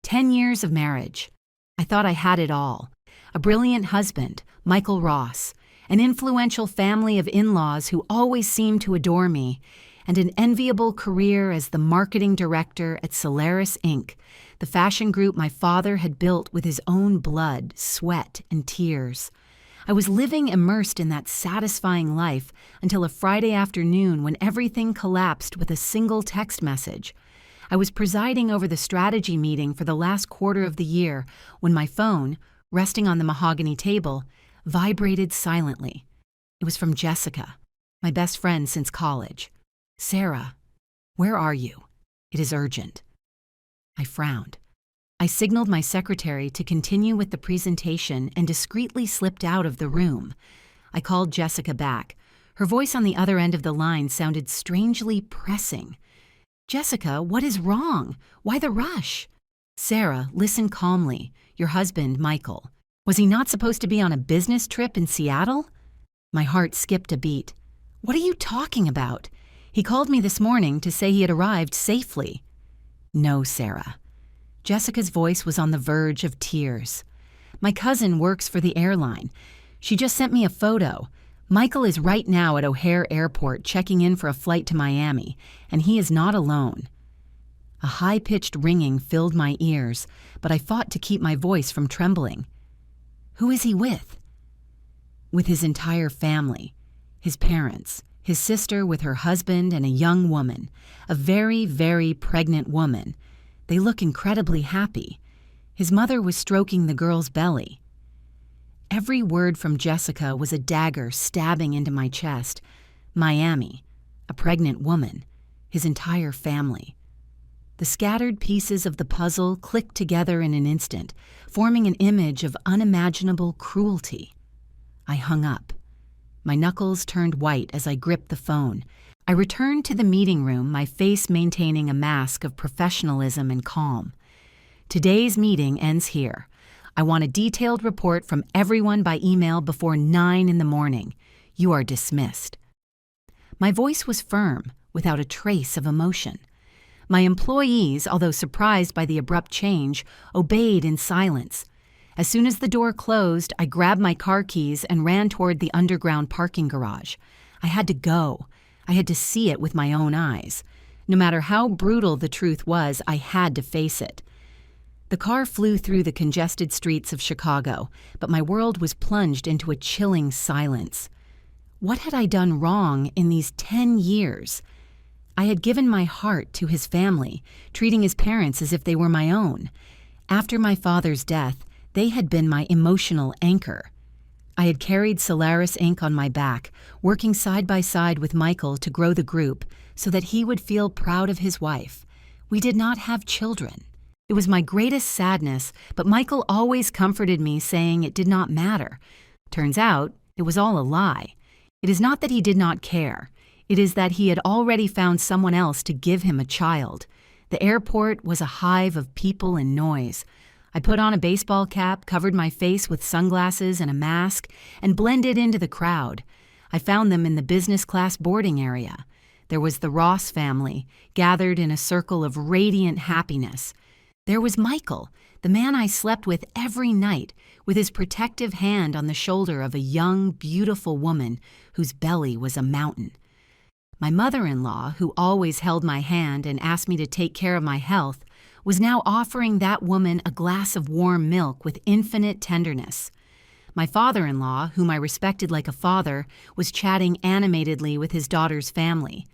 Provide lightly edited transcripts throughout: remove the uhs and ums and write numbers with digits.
10 years of marriage. I thought I had it all. A brilliant husband, Michael Ross, an influential family of in-laws who always seemed to adore me, and an enviable career as the marketing director at Solaris Inc., the fashion group my father had built with his own blood, sweat, and tears. I was living immersed in that satisfying life until a Friday afternoon when everything collapsed with a single text message. I was presiding over the strategy meeting for the last quarter of the year when my phone, resting on the mahogany table, vibrated silently. It was from Jessica, my best friend since college. "Sarah, where are you? It is urgent." I frowned. I signaled my secretary to continue with the presentation and discreetly slipped out of the room. I called Jessica back. Her voice on the other end of the line sounded strangely pressing. "Jessica, what is wrong? Why the rush?" "Sarah, listen calmly. Your husband, Michael. Was he not supposed to be on a business trip in Seattle?" My heart skipped a beat. "What are you talking about? He called me this morning to say he had arrived safely." "No, Sarah." Jessica's voice was on the verge of tears. "My cousin works for the airline. She just sent me a photo. Michael is right now at O'Hare Airport checking in for a flight to Miami, and he is not alone." A high-pitched ringing filled my ears, but I fought to keep my voice from trembling. "Who is he with?" "With his entire family. His parents, his sister with her husband and a young woman, a very, very pregnant woman. They look incredibly happy. His mother was stroking the girl's belly." Every word from Jessica was a dagger stabbing into my chest. Miami, a pregnant woman, his entire family. The scattered pieces of the puzzle clicked together in an instant, forming an image of unimaginable cruelty. I hung up. My knuckles turned white as I gripped the phone. I returned to the meeting room, my face maintaining a mask of professionalism and calm. "Today's meeting ends here. I want a detailed report from everyone by email before 9 in the morning. You are dismissed." My voice was firm, without a trace of emotion. My employees, although surprised by the abrupt change, obeyed in silence. As soon as the door closed, I grabbed my car keys and ran toward the underground parking garage. I had to go. I had to see it with my own eyes. No matter how brutal the truth was, I had to face it. The car flew through the congested streets of Chicago, but my world was plunged into a chilling silence. What had I done wrong in these 10 years? I had given my heart to his family, treating his parents as if they were my own. After my father's death, they had been my emotional anchor. I had carried Solaris Inc. on my back, working side by side with Michael to grow the group so that he would feel proud of his wife. We did not have children. It was my greatest sadness, but Michael always comforted me, saying it did not matter. Turns out, it was all a lie. It is not that he did not care. It is that he had already found someone else to give him a child. The airport was a hive of people and noise. I put on a baseball cap, covered my face with sunglasses and a mask, and blended into the crowd. I found them in the business class boarding area. There was the Ross family, gathered in a circle of radiant happiness. There was Michael, the man I slept with every night, with his protective hand on the shoulder of a young, beautiful woman whose belly was a mountain. My mother-in-law, who always held my hand and asked me to take care of my health, was now offering that woman a glass of warm milk with infinite tenderness. My father-in-law, whom I respected like a father, was chatting animatedly with his daughter's family.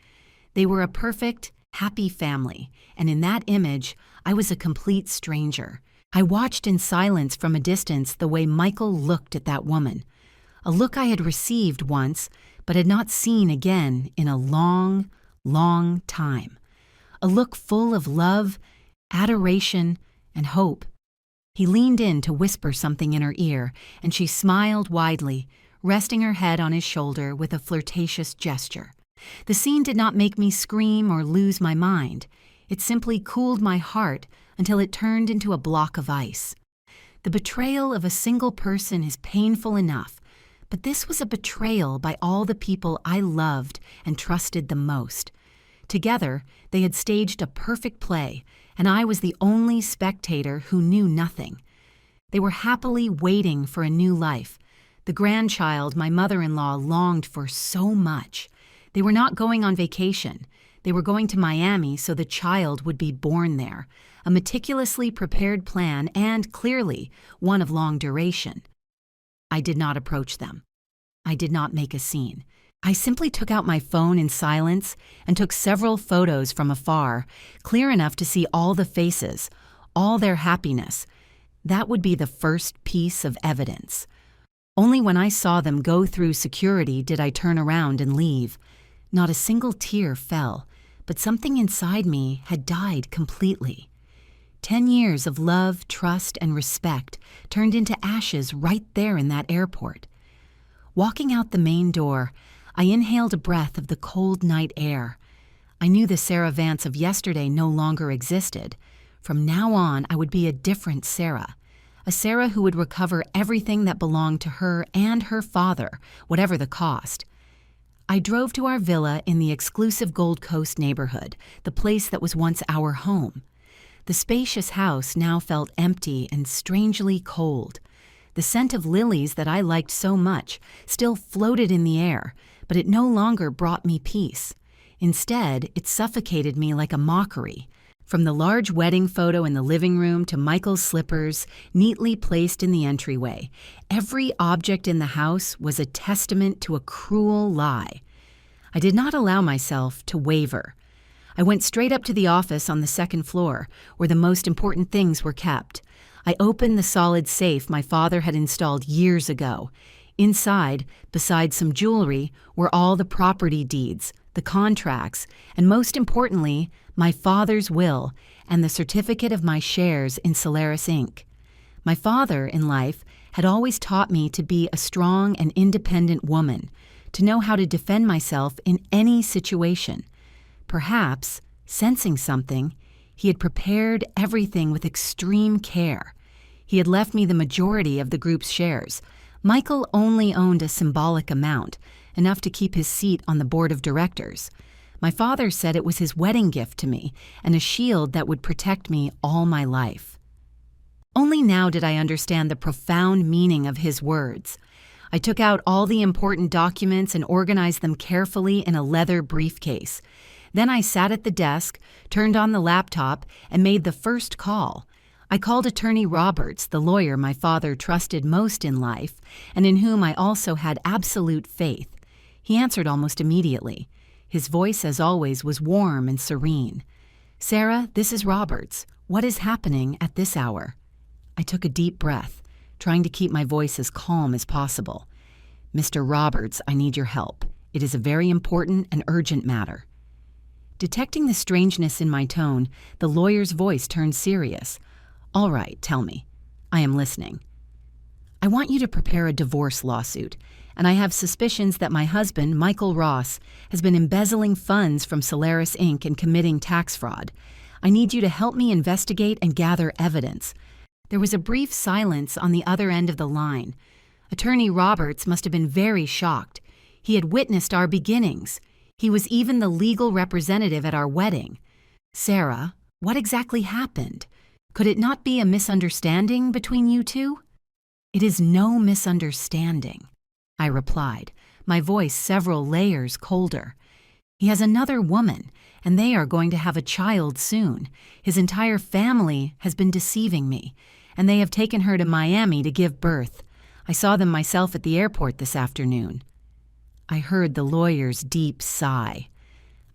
They were a perfect, happy family, and in that image, I was a complete stranger. I watched in silence from a distance the way Michael looked at that woman, a look I had received once, but had not seen again in a long, long time. A look full of love, adoration, and hope. He leaned in to whisper something in her ear, and she smiled widely, resting her head on his shoulder with a flirtatious gesture. The scene did not make me scream or lose my mind. It simply cooled my heart until it turned into a block of ice. The betrayal of a single person is painful enough, but this was a betrayal by all the people I loved and trusted the most. Together, they had staged a perfect play, and I was the only spectator who knew nothing. They were happily waiting for a new life, the grandchild my mother-in-law longed for so much. They were not going on vacation. They were going to Miami so the child would be born there, a meticulously prepared plan and, clearly, one of long duration. I did not approach them. I did not make a scene. I simply took out my phone in silence and took several photos from afar, clear enough to see all the faces, all their happiness. That would be the first piece of evidence. Only when I saw them go through security did I turn around and leave. Not a single tear fell, but something inside me had died completely. 10 years of love, trust, and respect turned into ashes right there in that airport. Walking out the main door, I inhaled a breath of the cold night air. I knew the Sarah Vance of yesterday no longer existed. From now on, I would be a different Sarah. A Sarah who would recover everything that belonged to her and her father, whatever the cost. I drove to our villa in the exclusive Gold Coast neighborhood, the place that was once our home. The spacious house now felt empty and strangely cold. The scent of lilies that I liked so much still floated in the air, but it no longer brought me peace. Instead, it suffocated me like a mockery. From the large wedding photo in the living room to Michael's slippers neatly placed in the entryway, every object in the house was a testament to a cruel lie. I did not allow myself to waver. I went straight up to the office on the second floor, where the most important things were kept. I opened the solid safe my father had installed years ago. Inside, besides some jewelry, were all the property deeds, the contracts, and most importantly, my father's will and the certificate of my shares in Solaris Inc. My father, in life, had always taught me to be a strong and independent woman, to know how to defend myself in any situation. Perhaps, sensing something, he had prepared everything with extreme care. He had left me the majority of the group's shares. Michael only owned a symbolic amount, enough to keep his seat on the board of directors. My father said it was his wedding gift to me and a shield that would protect me all my life. Only now did I understand the profound meaning of his words. I took out all the important documents and organized them carefully in a leather briefcase. Then I sat at the desk, turned on the laptop, and made the first call. I called Attorney Roberts, the lawyer my father trusted most in life, and in whom I also had absolute faith. He answered almost immediately. His voice, as always, was warm and serene. "Sarah, this is Roberts. What is happening at this hour?" I took a deep breath, trying to keep my voice as calm as possible. "Mr. Roberts, I need your help. It is a very important and urgent matter." Detecting the strangeness in my tone, the lawyer's voice turned serious. "All right, tell me. I am listening." "I want you to prepare a divorce lawsuit, and I have suspicions that my husband, Michael Ross, has been embezzling funds from Solaris Inc. and committing tax fraud. I need you to help me investigate and gather evidence." There was a brief silence on the other end of the line. Attorney Roberts must have been very shocked. He had witnessed our beginnings. He was even the legal representative at our wedding. "Sarah, what exactly happened? Could it not be a misunderstanding between you two?" "It is no misunderstanding," I replied, my voice several layers colder. "He has another woman, and they are going to have a child soon. His entire family has been deceiving me, and they have taken her to Miami to give birth. I saw them myself at the airport this afternoon." I heard the lawyer's deep sigh.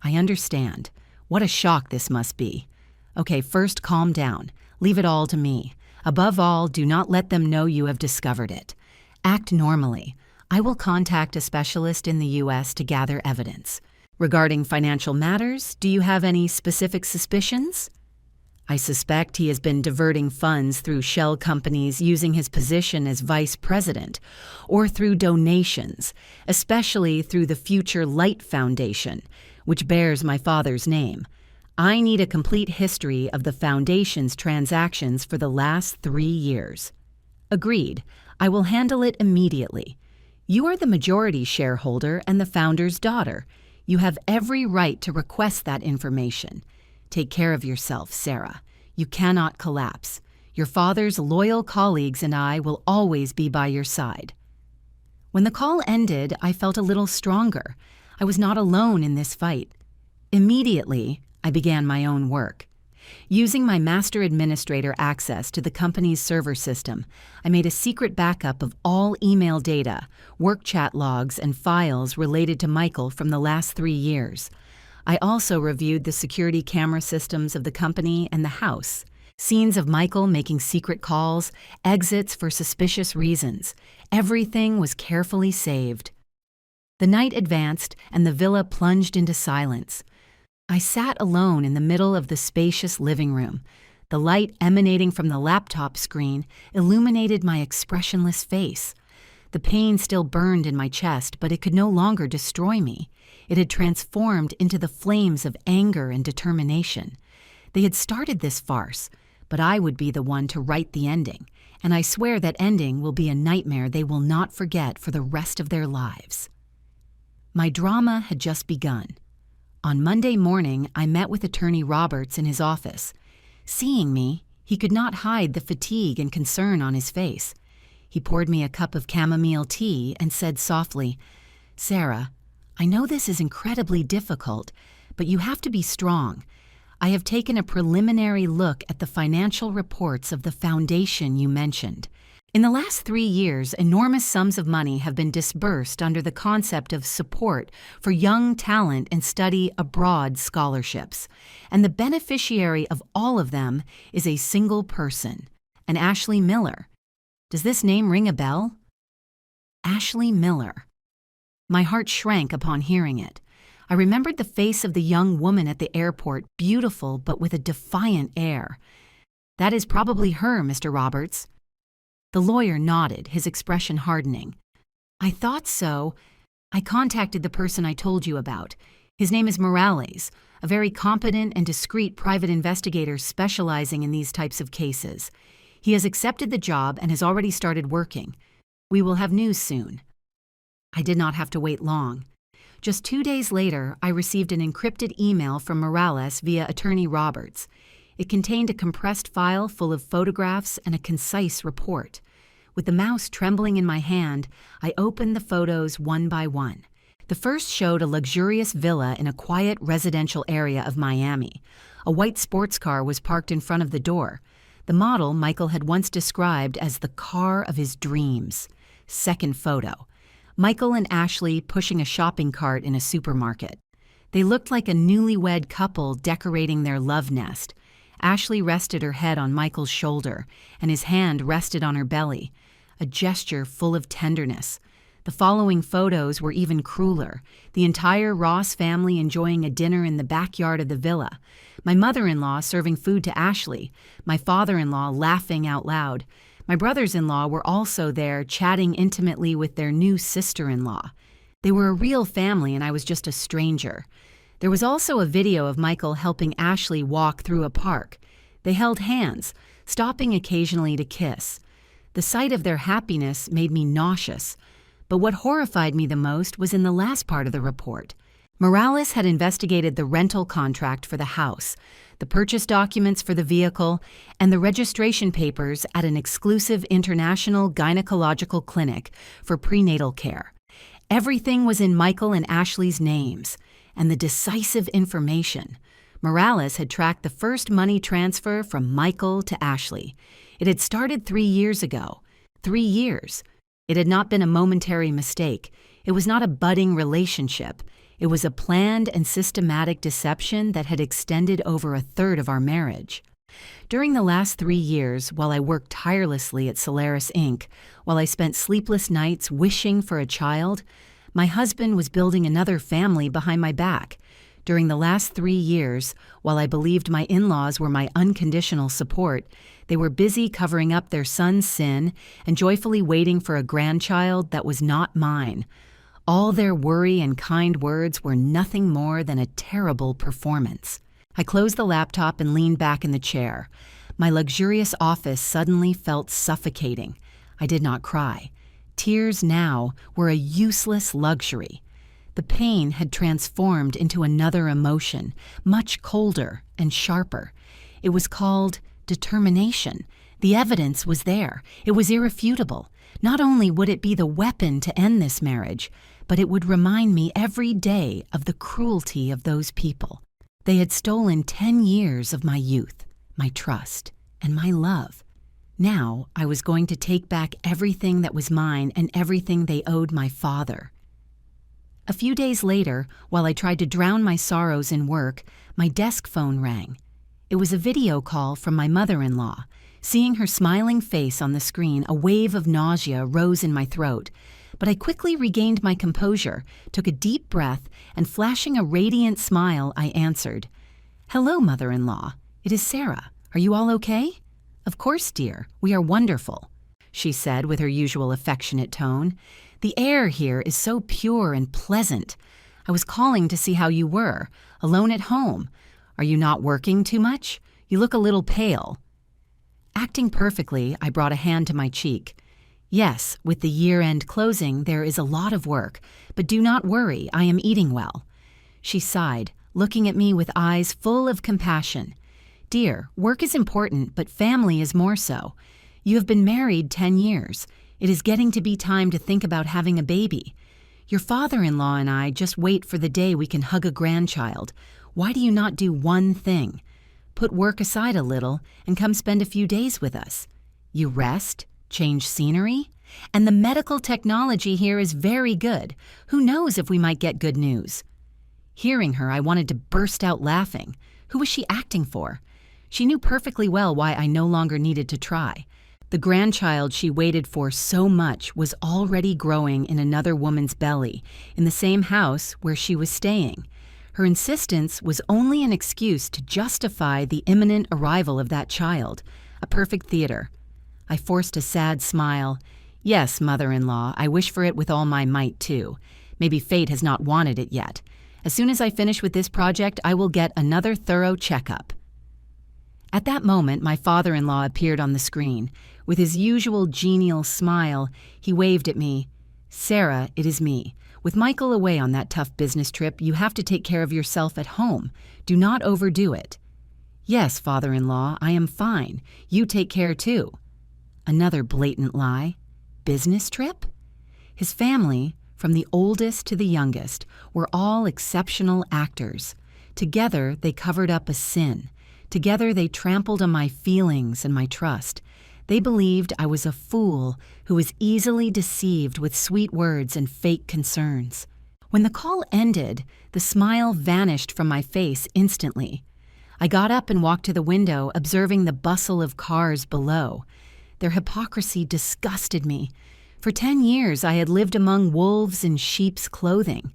"I understand. What a shock this must be. Okay, first calm down. Leave it all to me. Above all, do not let them know you have discovered it. Act normally. I will contact a specialist in the U.S. to gather evidence. Regarding financial matters, do you have any specific suspicions?" "I suspect he has been diverting funds through shell companies using his position as vice president, or through donations, especially through the Future Light Foundation, which bears my father's name. I need a complete history of the foundation's transactions for the last 3 years." "Agreed. I will handle it immediately. You are the majority shareholder and the founder's daughter. You have every right to request that information. Take care of yourself, Sarah. You cannot collapse. Your father's loyal colleagues and I will always be by your side." When the call ended, I felt a little stronger. I was not alone in this fight. Immediately, I began my own work. Using my master administrator access to the company's server system, I made a secret backup of all email data, work chat logs, and files related to Michael from the last 3 years. I also reviewed the security camera systems of the company and the house. Scenes of Michael making secret calls, exits for suspicious reasons. Everything was carefully saved. The night advanced, and the villa plunged into silence. I sat alone in the middle of the spacious living room. The light emanating from the laptop screen illuminated my expressionless face. The pain still burned in my chest, but it could no longer destroy me. It had transformed into the flames of anger and determination. They had started this farce, but I would be the one to write the ending, and I swear that ending will be a nightmare they will not forget for the rest of their lives. My drama had just begun. On Monday morning, I met with Attorney Roberts in his office. Seeing me, he could not hide the fatigue and concern on his face. He poured me a cup of chamomile tea and said softly, "Sarah, I know this is incredibly difficult, but you have to be strong. I have taken a preliminary look at the financial reports of the foundation you mentioned. In the last 3 years, enormous sums of money have been disbursed under the concept of support for young talent and study abroad scholarships, and the beneficiary of all of them is a single person, an Ashley Miller. Does this name ring a bell?" Ashley Miller. My heart shrank upon hearing it. I remembered the face of the young woman at the airport, beautiful but with a defiant air. "That is probably her, Mr. Roberts." The lawyer nodded, his expression hardening. "I thought so. I contacted the person I told you about. His name is Morales, a very competent and discreet private investigator specializing in these types of cases. He has accepted the job and has already started working. We will have news soon." I did not have to wait long. Just 2 days later, I received an encrypted email from Morales via Attorney Roberts. It contained a compressed file full of photographs and a concise report. With the mouse trembling in my hand, I opened the photos one by one. The first showed a luxurious villa in a quiet residential area of Miami. A white sports car was parked in front of the door. The model Michael had once described as the car of his dreams. Second photo. Michael and Ashley pushing a shopping cart in a supermarket. They looked like a newlywed couple decorating their love nest. Ashley rested her head on Michael's shoulder, and his hand rested on her belly, a gesture full of tenderness. The following photos were even crueler. The entire Ross family enjoying a dinner in the backyard of the villa. My mother-in-law serving food to Ashley. My father-in-law laughing out loud. My brothers-in-law were also there, chatting intimately with their new sister-in-law. They were a real family, and I was just a stranger. There was also a video of Michael helping Ashley walk through a park. They held hands, stopping occasionally to kiss. The sight of their happiness made me nauseous. But what horrified me the most was in the last part of the report. Morales had investigated the rental contract for the house, the purchase documents for the vehicle, and the registration papers at an exclusive international gynecological clinic for prenatal care. Everything was in Michael and Ashley's names, and the decisive information. Morales had tracked the first money transfer from Michael to Ashley. It had started 3 years ago. 3 years. It had not been a momentary mistake. It was not a budding relationship. It was a planned and systematic deception that had extended over a third of our marriage. During the last 3 years, while I worked tirelessly at Solaris Inc., while I spent sleepless nights wishing for a child, my husband was building another family behind my back. During the last 3 years, while I believed my in-laws were my unconditional support, they were busy covering up their son's sin and joyfully waiting for a grandchild that was not mine. All their worry and kind words were nothing more than a terrible performance. I closed the laptop and leaned back in the chair. My luxurious office suddenly felt suffocating. I did not cry. Tears now were a useless luxury. The pain had transformed into another emotion, much colder and sharper. It was called determination. The evidence was there. It was irrefutable. Not only would it be the weapon to end this marriage, but it would remind me every day of the cruelty of those people. They had stolen 10 years of my youth, my trust, and my love. Now I was going to take back everything that was mine and everything they owed my father. A few days later, while I tried to drown my sorrows in work, my desk phone rang. It was a video call from my mother-in-law. Seeing her smiling face on the screen, a wave of nausea rose in my throat. But I quickly regained my composure, took a deep breath, and flashing a radiant smile, I answered, "Hello, mother-in-law. It is Sarah. Are you all okay?" "Of course, dear. We are wonderful," she said with her usual affectionate tone. "The air here is so pure and pleasant. I was calling to see how you were, alone at home. Are you not working too much? You look a little pale." Acting perfectly, I brought a hand to my cheek. "Yes, with the year-end closing, there is a lot of work, but do not worry, I am eating well." She sighed, looking at me with eyes full of compassion. "Dear, work is important, but family is more so. You have been married 10 years. It is getting to be time to think about having a baby. Your father-in-law and I just wait for the day we can hug a grandchild. Why do you not do one thing? Put work aside a little and come spend a few days with us. You rest, change scenery, and the medical technology here is very good. Who knows if we might get good news?" Hearing her, I wanted to burst out laughing. Who was she acting for? She knew perfectly well why I no longer needed to try. The grandchild she waited for so much was already growing in another woman's belly, in the same house where she was staying. Her insistence was only an excuse to justify the imminent arrival of that child. A perfect theater. I forced a sad smile. "Yes, mother-in-law, I wish for it with all my might, too. Maybe fate has not wanted it yet. As soon as I finish with this project, I will get another thorough checkup." At that moment, my father-in-law appeared on the screen. With his usual genial smile, he waved at me. "Sarah, it is me. With Michael away on that tough business trip, you have to take care of yourself at home. Do not overdo it." "Yes, father-in-law, I am fine. You take care too." Another blatant lie. Business trip? His family, from the oldest to the youngest, were all exceptional actors. Together, they covered up a sin. Together, they trampled on my feelings and my trust. They believed I was a fool who was easily deceived with sweet words and fake concerns. When the call ended, the smile vanished from my face instantly. I got up and walked to the window, observing the bustle of cars below. Their hypocrisy disgusted me. For 10 years, I had lived among wolves in sheep's clothing.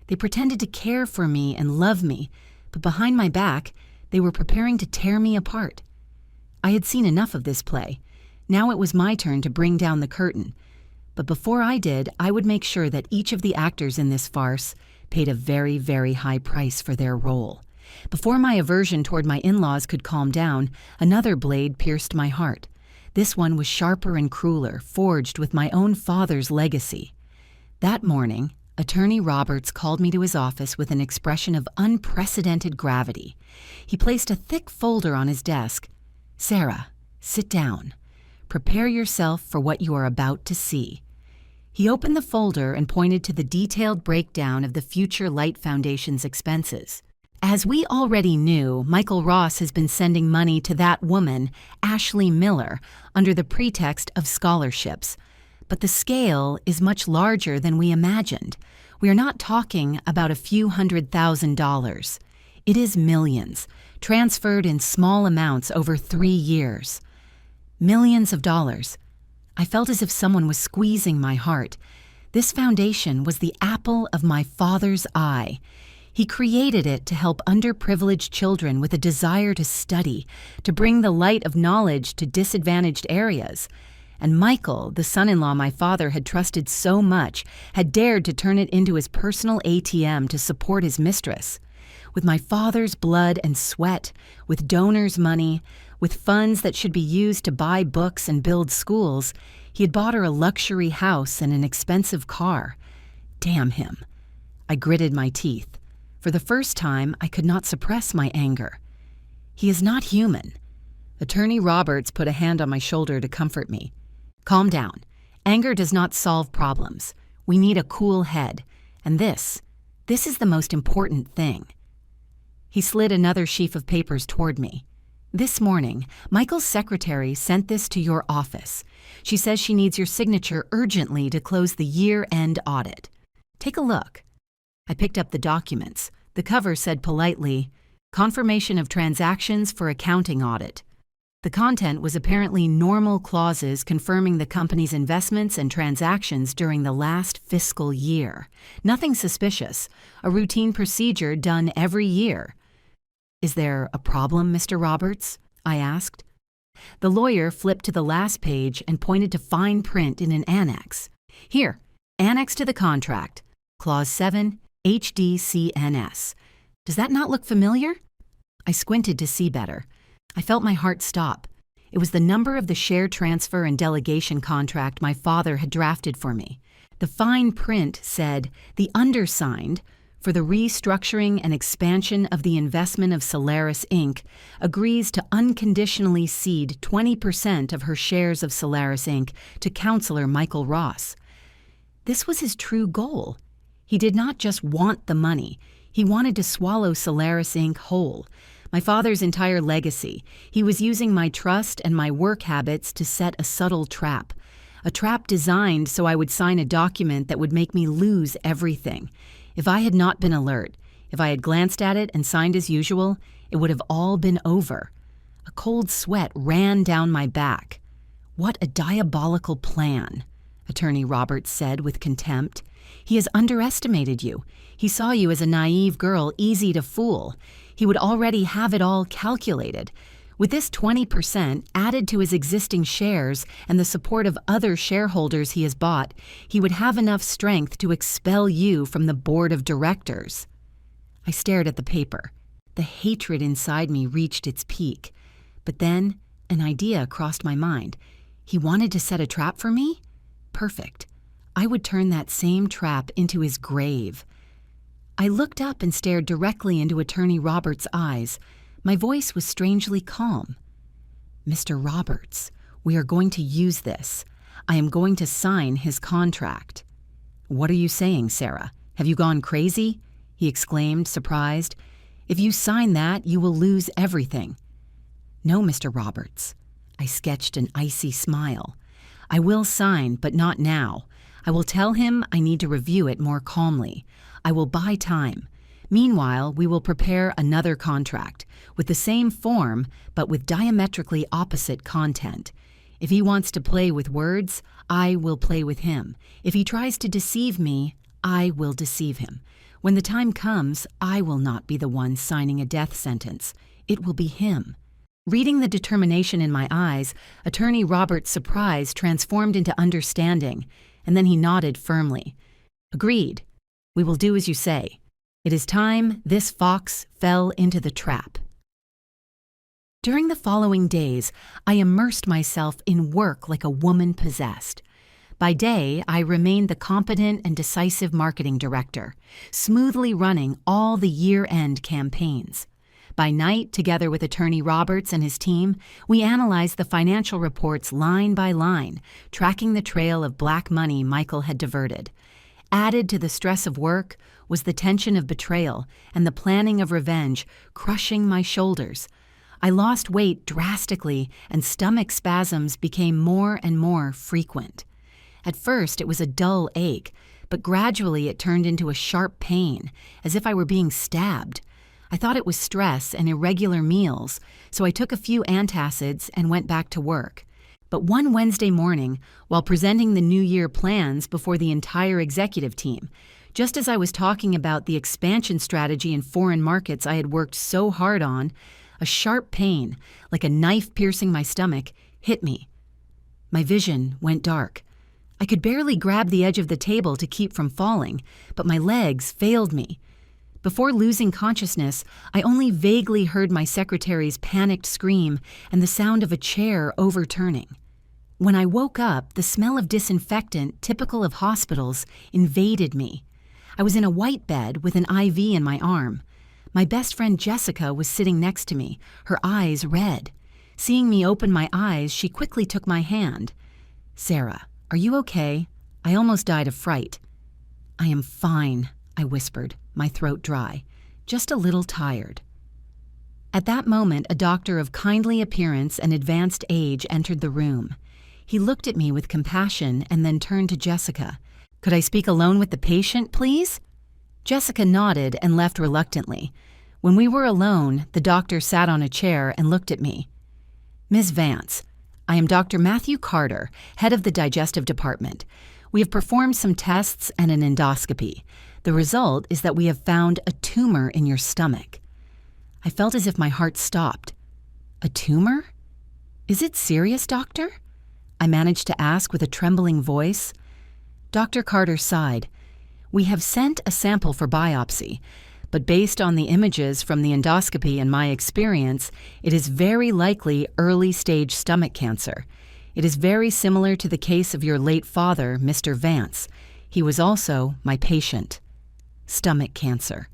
They pretended to care for me and love me, but behind my back, they were preparing to tear me apart. I had seen enough of this play. Now it was my turn to bring down the curtain. But before I did, I would make sure that each of the actors in this farce paid a very, very high price for their role. Before my aversion toward my in-laws could calm down, another blade pierced my heart. This one was sharper and crueler, forged with my own father's legacy. That morning, Attorney Roberts called me to his office with an expression of unprecedented gravity. He placed a thick folder on his desk. "Sarah, sit down. Prepare yourself for what you are about to see." He opened the folder and pointed to the detailed breakdown of the Future Light Foundation's expenses. As we already knew, Michael Ross has been sending money to that woman, Ashley Miller, under the pretext of scholarships. But the scale is much larger than we imagined. We are not talking about a few $100,000. It is millions, transferred in small amounts over 3 years. Millions of dollars. I felt as if someone was squeezing my heart. This foundation was the apple of my father's eye. He created it to help underprivileged children with a desire to study, to bring the light of knowledge to disadvantaged areas. And Michael, the son-in-law my father had trusted so much, had dared to turn it into his personal ATM to support his mistress. With my father's blood and sweat, with donors' money, with funds that should be used to buy books and build schools, he had bought her a luxury house and an expensive car. Damn him. I gritted my teeth. For the first time, I could not suppress my anger. He is not human. Attorney Roberts put a hand on my shoulder to comfort me. Calm down. Anger does not solve problems. We need a cool head. And this is the most important thing. He slid another sheaf of papers toward me. This morning, Michael's secretary sent this to your office. She says she needs your signature urgently to close the year-end audit. Take a look. I picked up the documents. The cover said politely, "Confirmation of transactions for accounting audit." The content was apparently normal clauses confirming the company's investments and transactions during the last fiscal year. Nothing suspicious, a routine procedure done every year. Is there a problem, Mr. Roberts? I asked. The lawyer flipped to the last page and pointed to fine print in an annex. Here, annex to the contract, Clause 7, HDCNS. Does that not look familiar? I squinted to see better. I felt my heart stop. It was the number of the share transfer and delegation contract my father had drafted for me. The fine print said, "The undersigned, for the restructuring and expansion of the investment of Solaris Inc., agrees to unconditionally cede 20% of her shares of Solaris Inc. to Counselor Michael Ross." This was his true goal. He did not just want the money. He wanted to swallow Solaris Inc. whole. My father's entire legacy. He was using my trust and my work habits to set a subtle trap. A trap designed so I would sign a document that would make me lose everything. If I had not been alert, if I had glanced at it and signed as usual, it would have all been over. A cold sweat ran down my back. What a diabolical plan, Attorney Roberts said with contempt. He has underestimated you. He saw you as a naive girl, easy to fool. He would already have it all calculated. With this 20% added to his existing shares and the support of other shareholders he has bought, he would have enough strength to expel you from the board of directors. I stared at the paper. The hatred inside me reached its peak. But then an idea crossed my mind. He wanted to set a trap for me? Perfect. I would turn that same trap into his grave. I looked up and stared directly into Attorney Roberts' eyes. My voice was strangely calm. "Mr. Roberts, we are going to use this. I am going to sign his contract." "What are you saying, Sarah? Have you gone crazy?" he exclaimed, surprised. "If you sign that, you will lose everything." "No, Mr. Roberts." I sketched an icy smile. "I will sign, but not now. I will tell him I need to review it more calmly. I will buy time. Meanwhile, we will prepare another contract, with the same form, but with diametrically opposite content. If he wants to play with words, I will play with him. If he tries to deceive me, I will deceive him. When the time comes, I will not be the one signing a death sentence. It will be him." Reading the determination in my eyes, Attorney Roberts' surprise transformed into understanding, and then he nodded firmly. "Agreed. We will do as you say. It is time this fox fell into the trap." During the following days, I immersed myself in work like a woman possessed. By day, I remained the competent and decisive marketing director, smoothly running all the year-end campaigns. By night, together with Attorney Roberts and his team, we analyzed the financial reports line by line, tracking the trail of black money Michael had diverted. Added to the stress of work was the tension of betrayal and the planning of revenge, crushing my shoulders. I lost weight drastically, and stomach spasms became more and more frequent. At first, it was a dull ache, but gradually it turned into a sharp pain, as if I were being stabbed. I thought it was stress and irregular meals, so I took a few antacids and went back to work. But one Wednesday morning, while presenting the New Year plans before the entire executive team, just as I was talking about the expansion strategy in foreign markets I had worked so hard on, a sharp pain, like a knife piercing my stomach, hit me. My vision went dark. I could barely grab the edge of the table to keep from falling, but my legs failed me. Before losing consciousness, I only vaguely heard my secretary's panicked scream and the sound of a chair overturning. When I woke up, the smell of disinfectant, typical of hospitals, invaded me. I was in a white bed with an IV in my arm. My best friend Jessica was sitting next to me, her eyes red. Seeing me open my eyes, she quickly took my hand. "Sarah, are you okay? I almost died of fright." "I am fine," I whispered, my throat dry, just a little tired. At that moment, a doctor of kindly appearance and advanced age entered the room. He looked at me with compassion and then turned to Jessica. "Could I speak alone with the patient, please?" Jessica nodded and left reluctantly. When we were alone, the doctor sat on a chair and looked at me. "Ms. Vance, I am Dr. Matthew Carter, head of the digestive department. We have performed some tests and an endoscopy. The result is that we have found a tumor in your stomach." I felt as if my heart stopped. "A tumor? Is it serious, doctor?" I managed to ask with a trembling voice. Dr. Carter sighed. "We have sent a sample for biopsy, but based on the images from the endoscopy and my experience, it is very likely early-stage stomach cancer. It is very similar to the case of your late father, Mr. Vance. He was also my patient." Stomach cancer.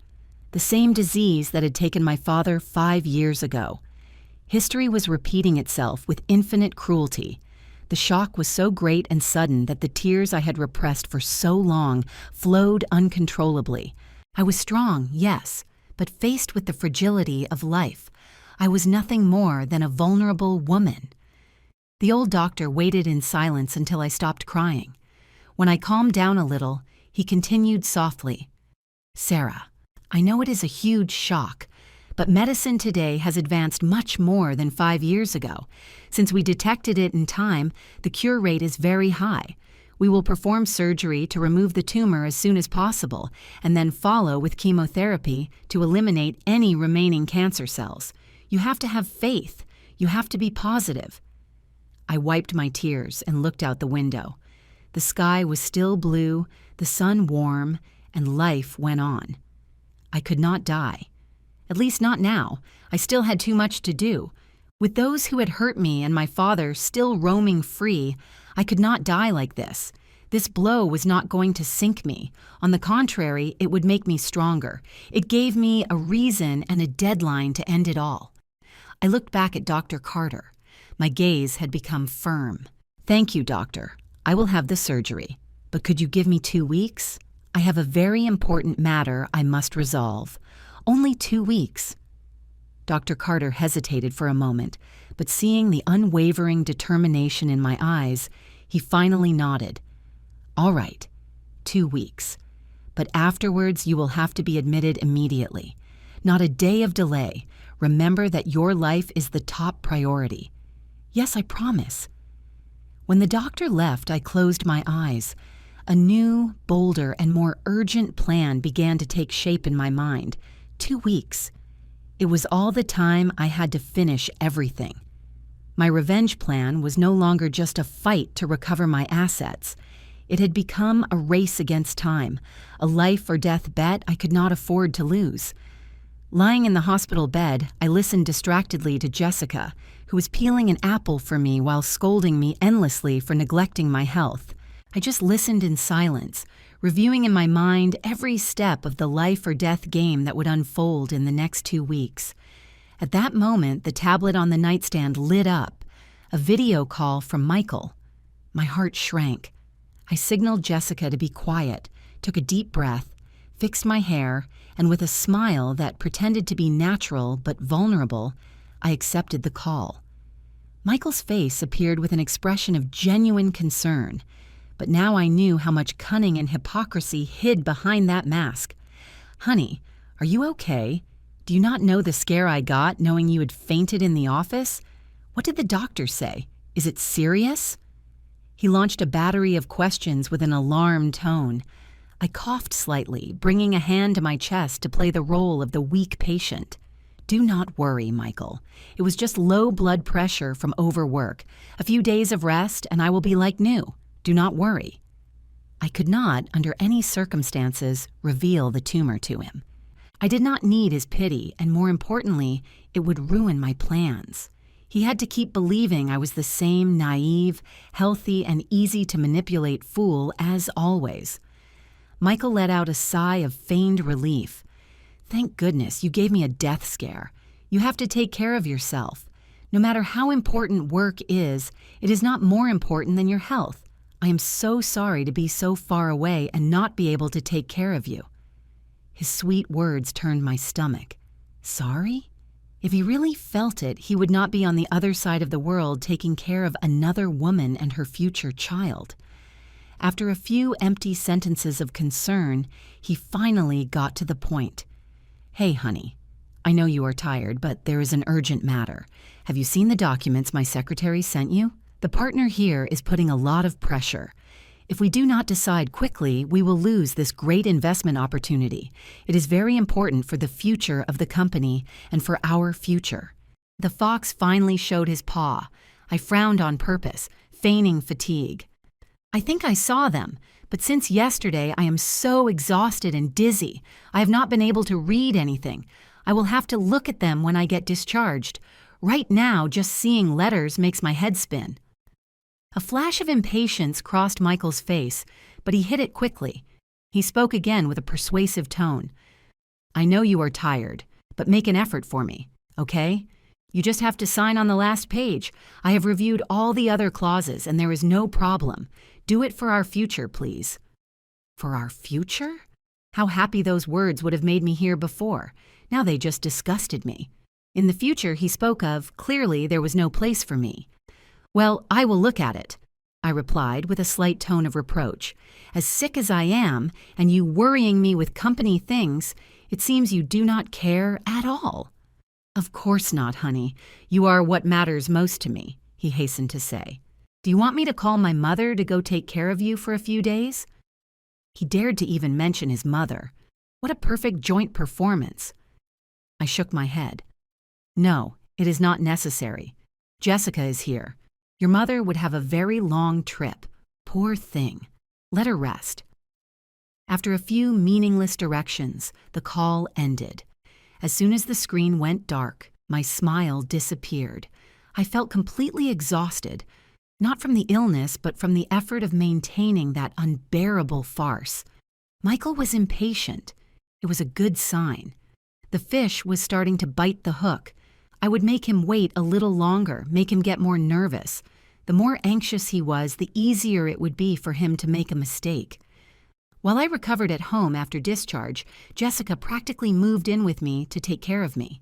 The same disease that had taken my father 5 years ago. History was repeating itself with infinite cruelty. The shock was so great and sudden that the tears I had repressed for so long flowed uncontrollably. I was strong, yes, but faced with the fragility of life, I was nothing more than a vulnerable woman. The old doctor waited in silence until I stopped crying. When I calmed down a little, he continued softly. "Sarah, I know it is a huge shock, but medicine today has advanced much more than 5 years ago. Since we detected it in time, the cure rate is very high. We will perform surgery to remove the tumor as soon as possible, and then follow with chemotherapy to eliminate any remaining cancer cells. You have to have faith. You have to be positive." I wiped my tears and looked out the window. The sky was still blue, the sun warm, and life went on. I could not die. At least not now. I still had too much to do. With those who had hurt me and my father still roaming free, I could not die like this. This blow was not going to sink me. On the contrary, it would make me stronger. It gave me a reason and a deadline to end it all. I looked back at Dr. Carter. My gaze had become firm. "Thank you, doctor. I will have the surgery. But could you give me 2 weeks? I have a very important matter I must resolve. Only 2 weeks." Dr. Carter hesitated for a moment, but seeing the unwavering determination in my eyes, he finally nodded. "All right, 2 weeks. But afterwards you will have to be admitted immediately. Not a day of delay. Remember that your life is the top priority." "Yes, I promise." When the doctor left, I closed my eyes. A new, bolder, and more urgent plan began to take shape in my mind. 2 weeks. It was all the time I had to finish everything. My revenge plan was no longer just a fight to recover my assets. It had become a race against time, a life or death bet I could not afford to lose. Lying in the hospital bed, I listened distractedly to Jessica, who was peeling an apple for me while scolding me endlessly for neglecting my health. I just listened in silence, reviewing in my mind every step of the life or death game that would unfold in the next 2 weeks. At that moment, the tablet on the nightstand lit up. A video call from Michael. My heart shrank. I signaled Jessica to be quiet, took a deep breath, fixed my hair, and with a smile that pretended to be natural but vulnerable, I accepted the call. Michael's face appeared with an expression of genuine concern, but now I knew how much cunning and hypocrisy hid behind that mask. "Honey, are you okay? Do you not know the scare I got knowing you had fainted in the office? What did the doctor say? Is it serious?" He launched a battery of questions with an alarmed tone. I coughed slightly, bringing a hand to my chest to play the role of the weak patient. "Do not worry, Michael. It was just low blood pressure from overwork. A few days of rest and I will be like new. Do not worry." I could not, under any circumstances, reveal the tumor to him. I did not need his pity, and more importantly, it would ruin my plans. He had to keep believing I was the same naive, healthy, and easy-to-manipulate fool as always. Michael let out a sigh of feigned relief. Thank goodness you gave me a death scare. You have to take care of yourself. No matter how important work is, it is not more important than your health. I am so sorry to be so far away and not be able to take care of you. His sweet words turned my stomach. Sorry? If he really felt it, he would not be on the other side of the world taking care of another woman and her future child. After a few empty sentences of concern, he finally got to the point. Hey, honey, I know you are tired, but there is an urgent matter. Have you seen the documents my secretary sent you? The partner here is putting a lot of pressure. If we do not decide quickly, we will lose this great investment opportunity. It is very important for the future of the company and for our future. The fox finally showed his paw. I frowned on purpose, feigning fatigue. I think I saw them, but since yesterday I am so exhausted and dizzy. I have not been able to read anything. I will have to look at them when I get discharged. Right now, just seeing letters makes my head spin. A flash of impatience crossed Michael's face, but he hid it quickly. He spoke again with a persuasive tone. I know you are tired, but make an effort for me, okay? You just have to sign on the last page. I have reviewed all the other clauses, and there is no problem. Do it for our future, please. For our future? How happy those words would have made me hear before. Now they just disgusted me. In the future he spoke of, clearly there was no place for me. Well, I will look at it, I replied with a slight tone of reproach. As sick as I am, and you worrying me with company things, it seems you do not care at all. Of course not, honey. You are what matters most to me, he hastened to say. Do you want me to call my mother to go take care of you for a few days? He dared to even mention his mother. What a perfect joint performance. I shook my head. No, it is not necessary. Jessica is here. Your mother would have a very long trip. Poor thing. Let her rest. After a few meaningless directions, the call ended. As soon as the screen went dark, my smile disappeared. I felt completely exhausted, not from the illness, but from the effort of maintaining that unbearable farce. Michael was impatient. It was a good sign. The fish was starting to bite the hook. I would make him wait a little longer, make him get more nervous. The more anxious he was, the easier it would be for him to make a mistake. While I recovered at home after discharge, Jessica practically moved in with me to take care of me.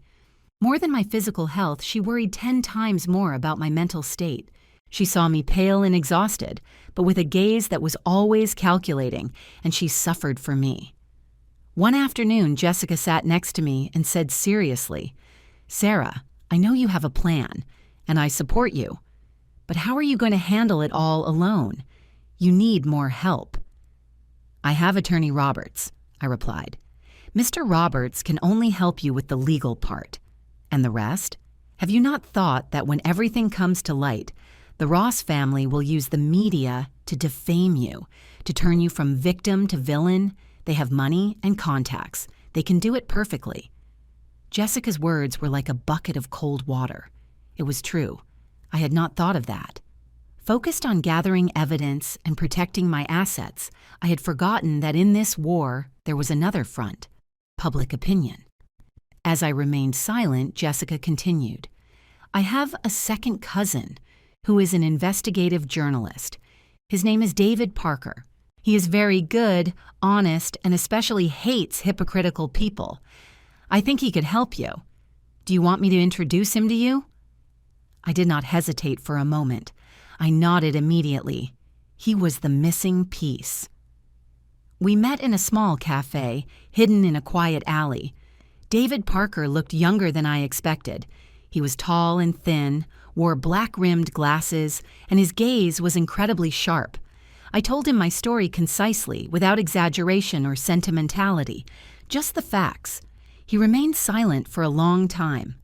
More than my physical health, she worried 10 times more about my mental state. She saw me pale and exhausted, but with a gaze that was always calculating, and she suffered for me. One afternoon, Jessica sat next to me and said seriously, Sarah, I know you have a plan, and I support you. But how are you going to handle it all alone? You need more help. I have Attorney Roberts, I replied. Mr. Roberts can only help you with the legal part. And the rest? Have you not thought that when everything comes to light, the Ross family will use the media to defame you, to turn you from victim to villain? They have money and contacts. They can do it perfectly. Jessica's words were like a bucket of cold water. It was true. I had not thought of that. Focused on gathering evidence and protecting my assets, I had forgotten that in this war there was another front, public opinion. As I remained silent, Jessica continued, I have a second cousin who is an investigative journalist. His name is David Parker. He is very good, honest, and especially hates hypocritical people. I think he could help you. Do you want me to introduce him to you? I did not hesitate for a moment. I nodded immediately. He was the missing piece. We met in a small cafe, hidden in a quiet alley. David Parker looked younger than I expected. He was tall and thin, wore black-rimmed glasses, and his gaze was incredibly sharp. I told him my story concisely, without exaggeration or sentimentality, just the facts. He remained silent for a long time.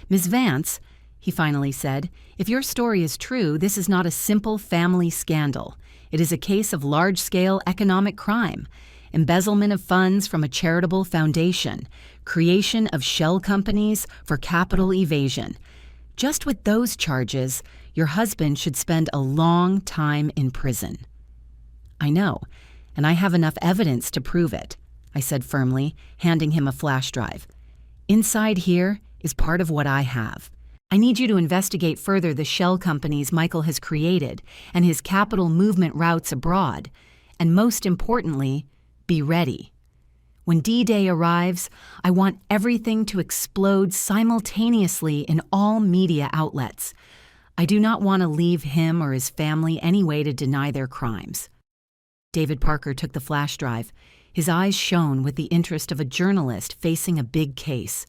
Miss Vance, he finally said, if your story is true, this is not a simple family scandal. It is a case of large-scale economic crime, embezzlement of funds from a charitable foundation, creation of shell companies for capital evasion. Just with those charges, your husband should spend a long time in prison. I know, and I have enough evidence to prove it," I said firmly, handing him a flash drive. "Inside here is part of what I have. I need you to investigate further the shell companies Michael has created and his capital movement routes abroad, and most importantly, be ready. When D-Day arrives, I want everything to explode simultaneously in all media outlets. I do not want to leave him or his family any way to deny their crimes." David Parker took the flash drive. His eyes shone with the interest of a journalist facing a big case.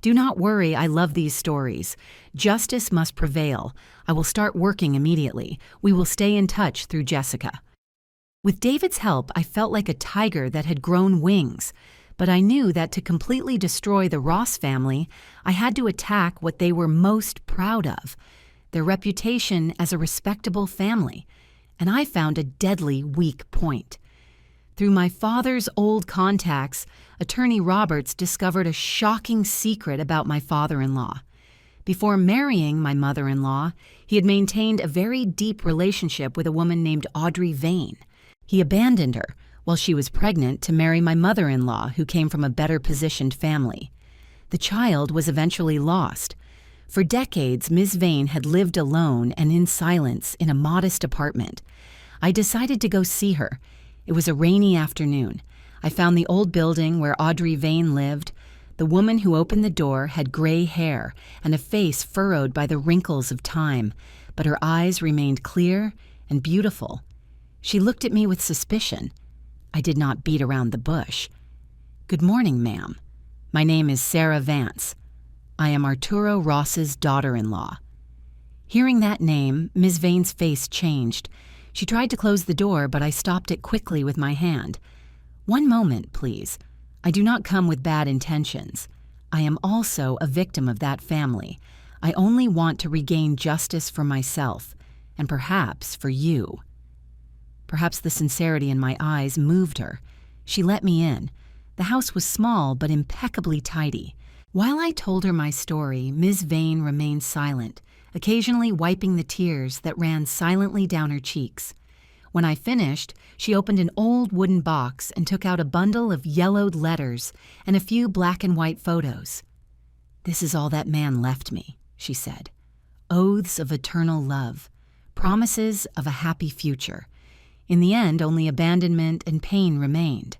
"Do not worry, I love these stories. Justice must prevail. I will start working immediately. We will stay in touch through Jessica." With David's help, I felt like a tiger that had grown wings, but I knew that to completely destroy the Ross family, I had to attack what they were most proud of, their reputation as a respectable family, and I found a deadly weak point. Through my father's old contacts, Attorney Roberts discovered a shocking secret about my father-in-law. Before marrying my mother-in-law, he had maintained a very deep relationship with a woman named Audrey Vane. He abandoned her while she was pregnant to marry my mother-in-law, who came from a better-positioned family. The child was eventually lost. For decades, Ms. Vane had lived alone and in silence in a modest apartment. I decided to go see her. It was a rainy afternoon. I found the old building where Audrey Vane lived. The woman who opened the door had gray hair and a face furrowed by the wrinkles of time, but her eyes remained clear and beautiful. She looked at me with suspicion. I did not beat around the bush. "Good morning, ma'am. My name is Sarah Vance. I am Arturo Ross's daughter-in-law." Hearing that name, Ms. Vane's face changed. She tried to close the door, but I stopped it quickly with my hand. "One moment, please. I do not come with bad intentions. I am also a victim of that family. I only want to regain justice for myself, and perhaps for you." Perhaps the sincerity in my eyes moved her. She let me in. The house was small but impeccably tidy. While I told her my story, Ms. Vane remained silent, occasionally wiping the tears that ran silently down her cheeks. When I finished, she opened an old wooden box and took out a bundle of yellowed letters and a few black and white photos. "This is all that man left me," she said. "Oaths of eternal love, promises of a happy future. In the end, only abandonment and pain remained."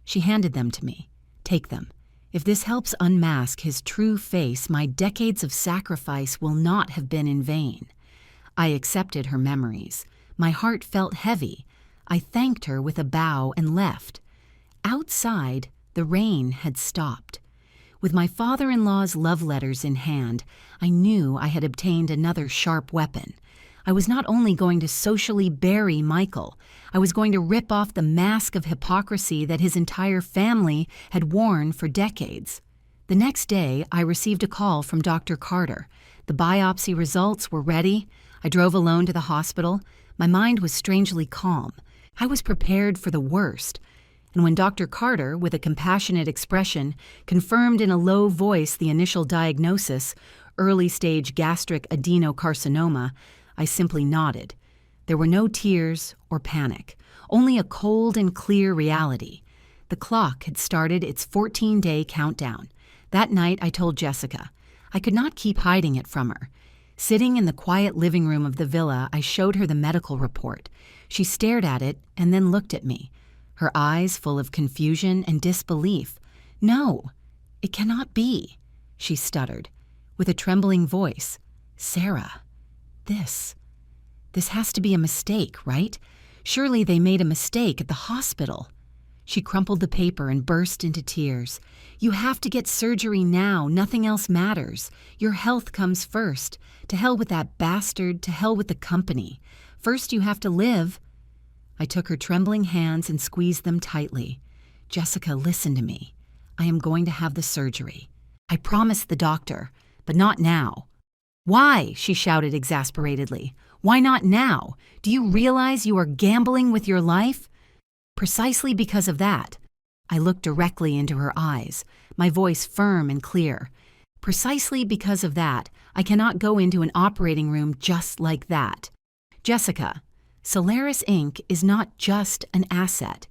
She handed them to me. "Take them. If this helps unmask his true face, my decades of sacrifice will not have been in vain." I accepted her memories. My heart felt heavy. I thanked her with a bow and left. Outside, the rain had stopped. With my father-in-law's love letters in hand, I knew I had obtained another sharp weapon. I was not only going to socially bury Michael, I was going to rip off the mask of hypocrisy that his entire family had worn for decades. The next day, I received a call from Dr. Carter. The biopsy results were ready. I drove alone to the hospital. My mind was strangely calm. I was prepared for the worst. And when Dr. Carter, with a compassionate expression, confirmed in a low voice the initial diagnosis, early-stage gastric adenocarcinoma, I simply nodded. There were no tears or panic, only a cold and clear reality. The clock had started its 14-day countdown. That night, I told Jessica. I could not keep hiding it from her. Sitting in the quiet living room of the villa, I showed her the medical report. She stared at it and then looked at me, her eyes full of confusion and disbelief. "No, it cannot be," she stuttered, with a trembling voice. "Sarah, This has to be a mistake, right? Surely they made a mistake at the hospital." She crumpled the paper and burst into tears. "You have to get surgery now. Nothing else matters. Your health comes first. To hell with that bastard. To hell with the company. First you have to live." I took her trembling hands and squeezed them tightly. "Jessica, listen to me. I am going to have the surgery. I promised the doctor, but not now." "Why?" she shouted exasperatedly. "Why not now? Do you realize you are gambling with your life?" "Precisely because of that." I looked directly into her eyes, my voice firm and clear. "Precisely because of that, I cannot go into an operating room just like that. Jessica, Solaris Inc. is not just an asset.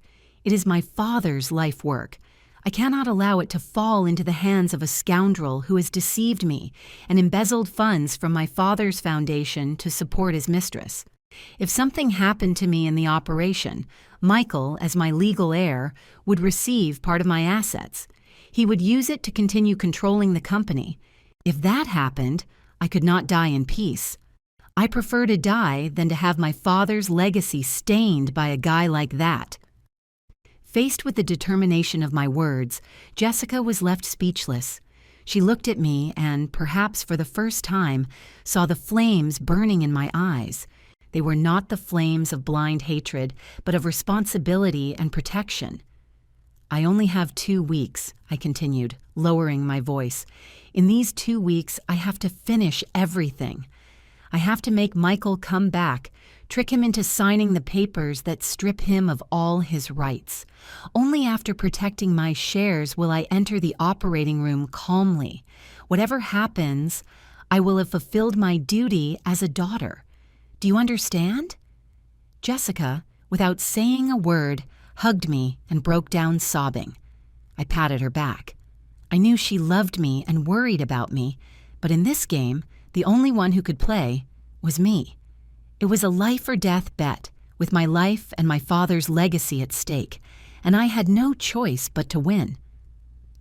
It is my father's life work. I cannot allow it to fall into the hands of a scoundrel who has deceived me and embezzled funds from my father's foundation to support his mistress. If something happened to me in the operation, Michael, as my legal heir, would receive part of my assets. He would use it to continue controlling the company. If that happened, I could not die in peace. I prefer to die than to have my father's legacy stained by a guy like that. Faced with the determination of my words, Jessica was left speechless. She looked at me and, perhaps for the first time, saw the flames burning in my eyes. They were not the flames of blind hatred, but of responsibility and protection. I only have 2 weeks, I continued, lowering my voice. In these 2 weeks, I have to finish everything. I have to make Michael come back, trick him into signing the papers that strip him of all his rights. Only after protecting my shares will I enter the operating room calmly. Whatever happens, I will have fulfilled my duty as a daughter. Do you understand? Jessica, without saying a word, hugged me and broke down sobbing. I patted her back. I knew she loved me and worried about me, but in this game, the only one who could play was me. It was a life-or-death bet, with my life and my father's legacy at stake, and I had no choice but to win.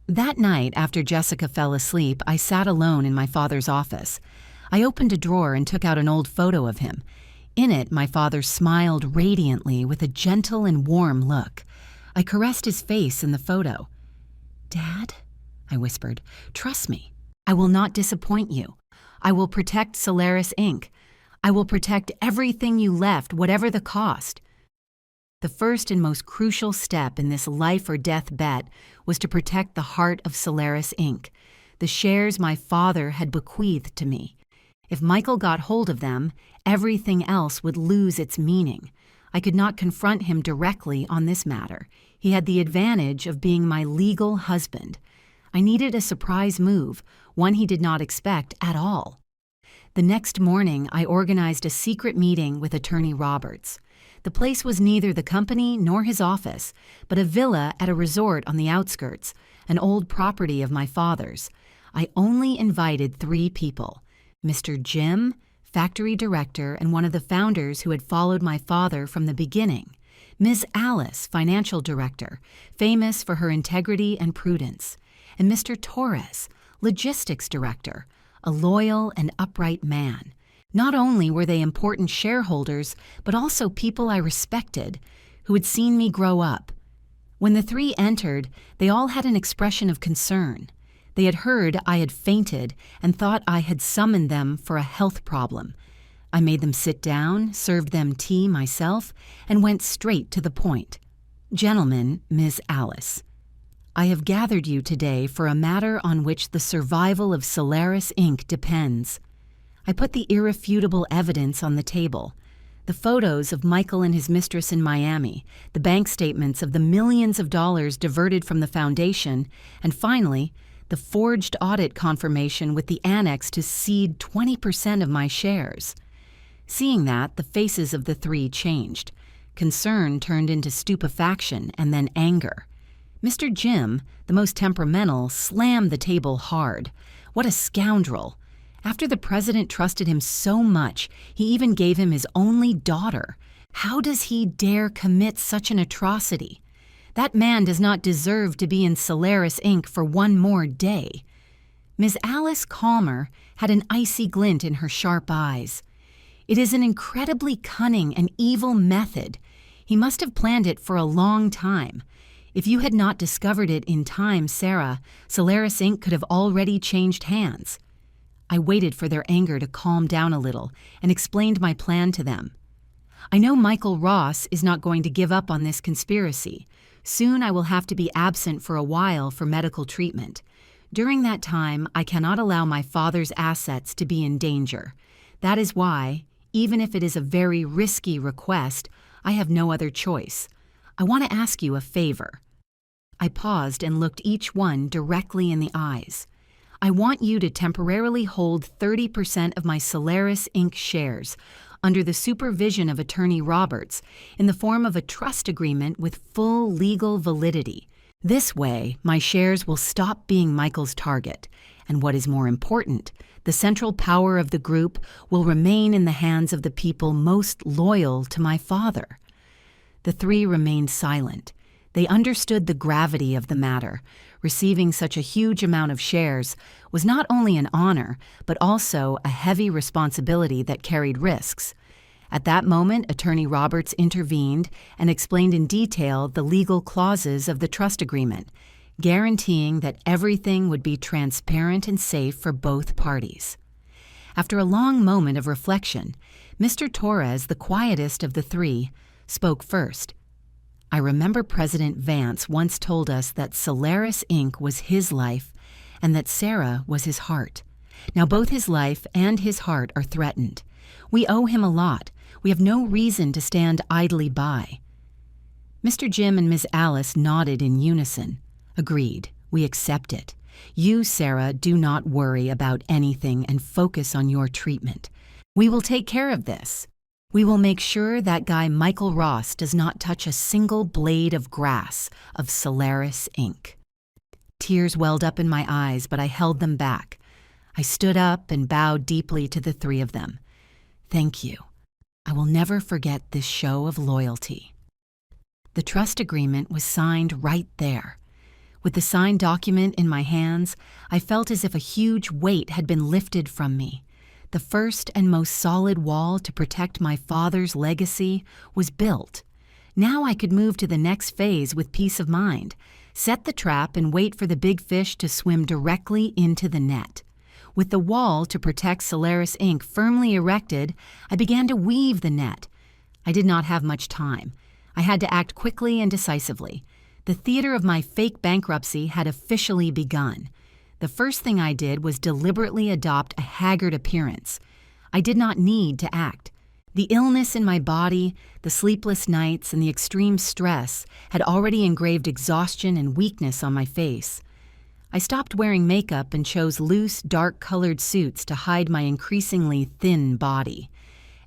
That night, after Jessica fell asleep, I sat alone in my father's office. I opened a drawer and took out an old photo of him. In it, my father smiled radiantly with a gentle and warm look. I caressed his face in the photo. "Dad," I whispered, "trust me. I will not disappoint you. I will protect Solaris Inc. I will protect everything you left, whatever the cost." The first and most crucial step in this life-or-death bet was to protect the heart of Solaris Inc., the shares my father had bequeathed to me. If Michael got hold of them, everything else would lose its meaning. I could not confront him directly on this matter. He had the advantage of being my legal husband. I needed a surprise move, one he did not expect at all. The next morning, I organized a secret meeting with Attorney Roberts. The place was neither the company nor his office, but a villa at a resort on the outskirts, an old property of my father's. I only invited 3 people: Mr. Jim, factory director and one of the founders who had followed my father from the beginning; Ms. Alice, financial director, famous for her integrity and prudence; and Mr. Torres, logistics director, a loyal and upright man. Not only were they important shareholders, but also people I respected, who had seen me grow up. When the 3 entered, they all had an expression of concern. They had heard I had fainted and thought I had summoned them for a health problem. I made them sit down, served them tea myself, and went straight to the point. "Gentlemen, Ms. Alice, I have gathered you today for a matter on which the survival of Solaris Inc. depends." I put the irrefutable evidence on the table. The photos of Michael and his mistress in Miami, the bank statements of the millions of dollars diverted from the foundation, and finally, the forged audit confirmation with the annex to cede 20% of my shares. Seeing that, the faces of the 3 changed. Concern turned into stupefaction and then anger. Mr. Jim, the most temperamental, slammed the table hard. What a scoundrel! After the president trusted him so much, he even gave him his only daughter. How does he dare commit such an atrocity? That man does not deserve to be in Solaris Inc. for one more day. Ms. Alice Calmer had an icy glint in her sharp eyes. "It is an incredibly cunning and evil method. He must have planned it for a long time. If you had not discovered it in time, Sarah, Solaris Inc. could have already changed hands." I waited for their anger to calm down a little and explained my plan to them. "I know Michael Ross is not going to give up on this conspiracy. Soon I will have to be absent for a while for medical treatment. During that time, I cannot allow my father's assets to be in danger. That is why, even if it is a very risky request, I have no other choice. I want to ask you a favor." I paused and looked each one directly in the eyes. "I want you to temporarily hold 30% of my Solaris Inc. shares. under the supervision of Attorney Roberts in the form of a trust agreement with full legal validity. This way, my shares will stop being Michael's target, and what is more important, the central power of the group will remain in the hands of the people most loyal to my father. The three remained silent. They understood the gravity of the matter. Receiving such a huge amount of shares was not only an honor, but also a heavy responsibility that carried risks. At that moment, Attorney Roberts intervened and explained in detail the legal clauses of the trust agreement, guaranteeing that everything would be transparent and safe for both parties. After a long moment of reflection, Mr. Torres, the quietest of the three, spoke first. I remember President Vance once told us that Solaris Inc. was his life and that Sarah was his heart. Now both his life and his heart are threatened. We owe him a lot. We have no reason to stand idly by. Mr. Jim and Miss Alice nodded in unison. Agreed. We accept it. You, Sarah, do not worry about anything and focus on your treatment. We will take care of this. We will make sure that guy Michael Ross does not touch a single blade of grass of Solaris Inc. Tears welled up in my eyes, but I held them back. I stood up and bowed deeply to the three of them. Thank you. I will never forget this show of loyalty. The trust agreement was signed right there. With the signed document in my hands, I felt as if a huge weight had been lifted from me. The first and most solid wall to protect my father's legacy was built. Now I could move to the next phase with peace of mind, set the trap and wait for the big fish to swim directly into the net. With the wall to protect Solaris Inc. firmly erected, I began to weave the net. I did not have much time. I had to act quickly and decisively. The theater of my fake bankruptcy had officially begun. The first thing I did was deliberately adopt a haggard appearance. I did not need to act. The illness in my body, the sleepless nights, and the extreme stress had already engraved exhaustion and weakness on my face. I stopped wearing makeup and chose loose, dark-colored suits to hide my increasingly thin body.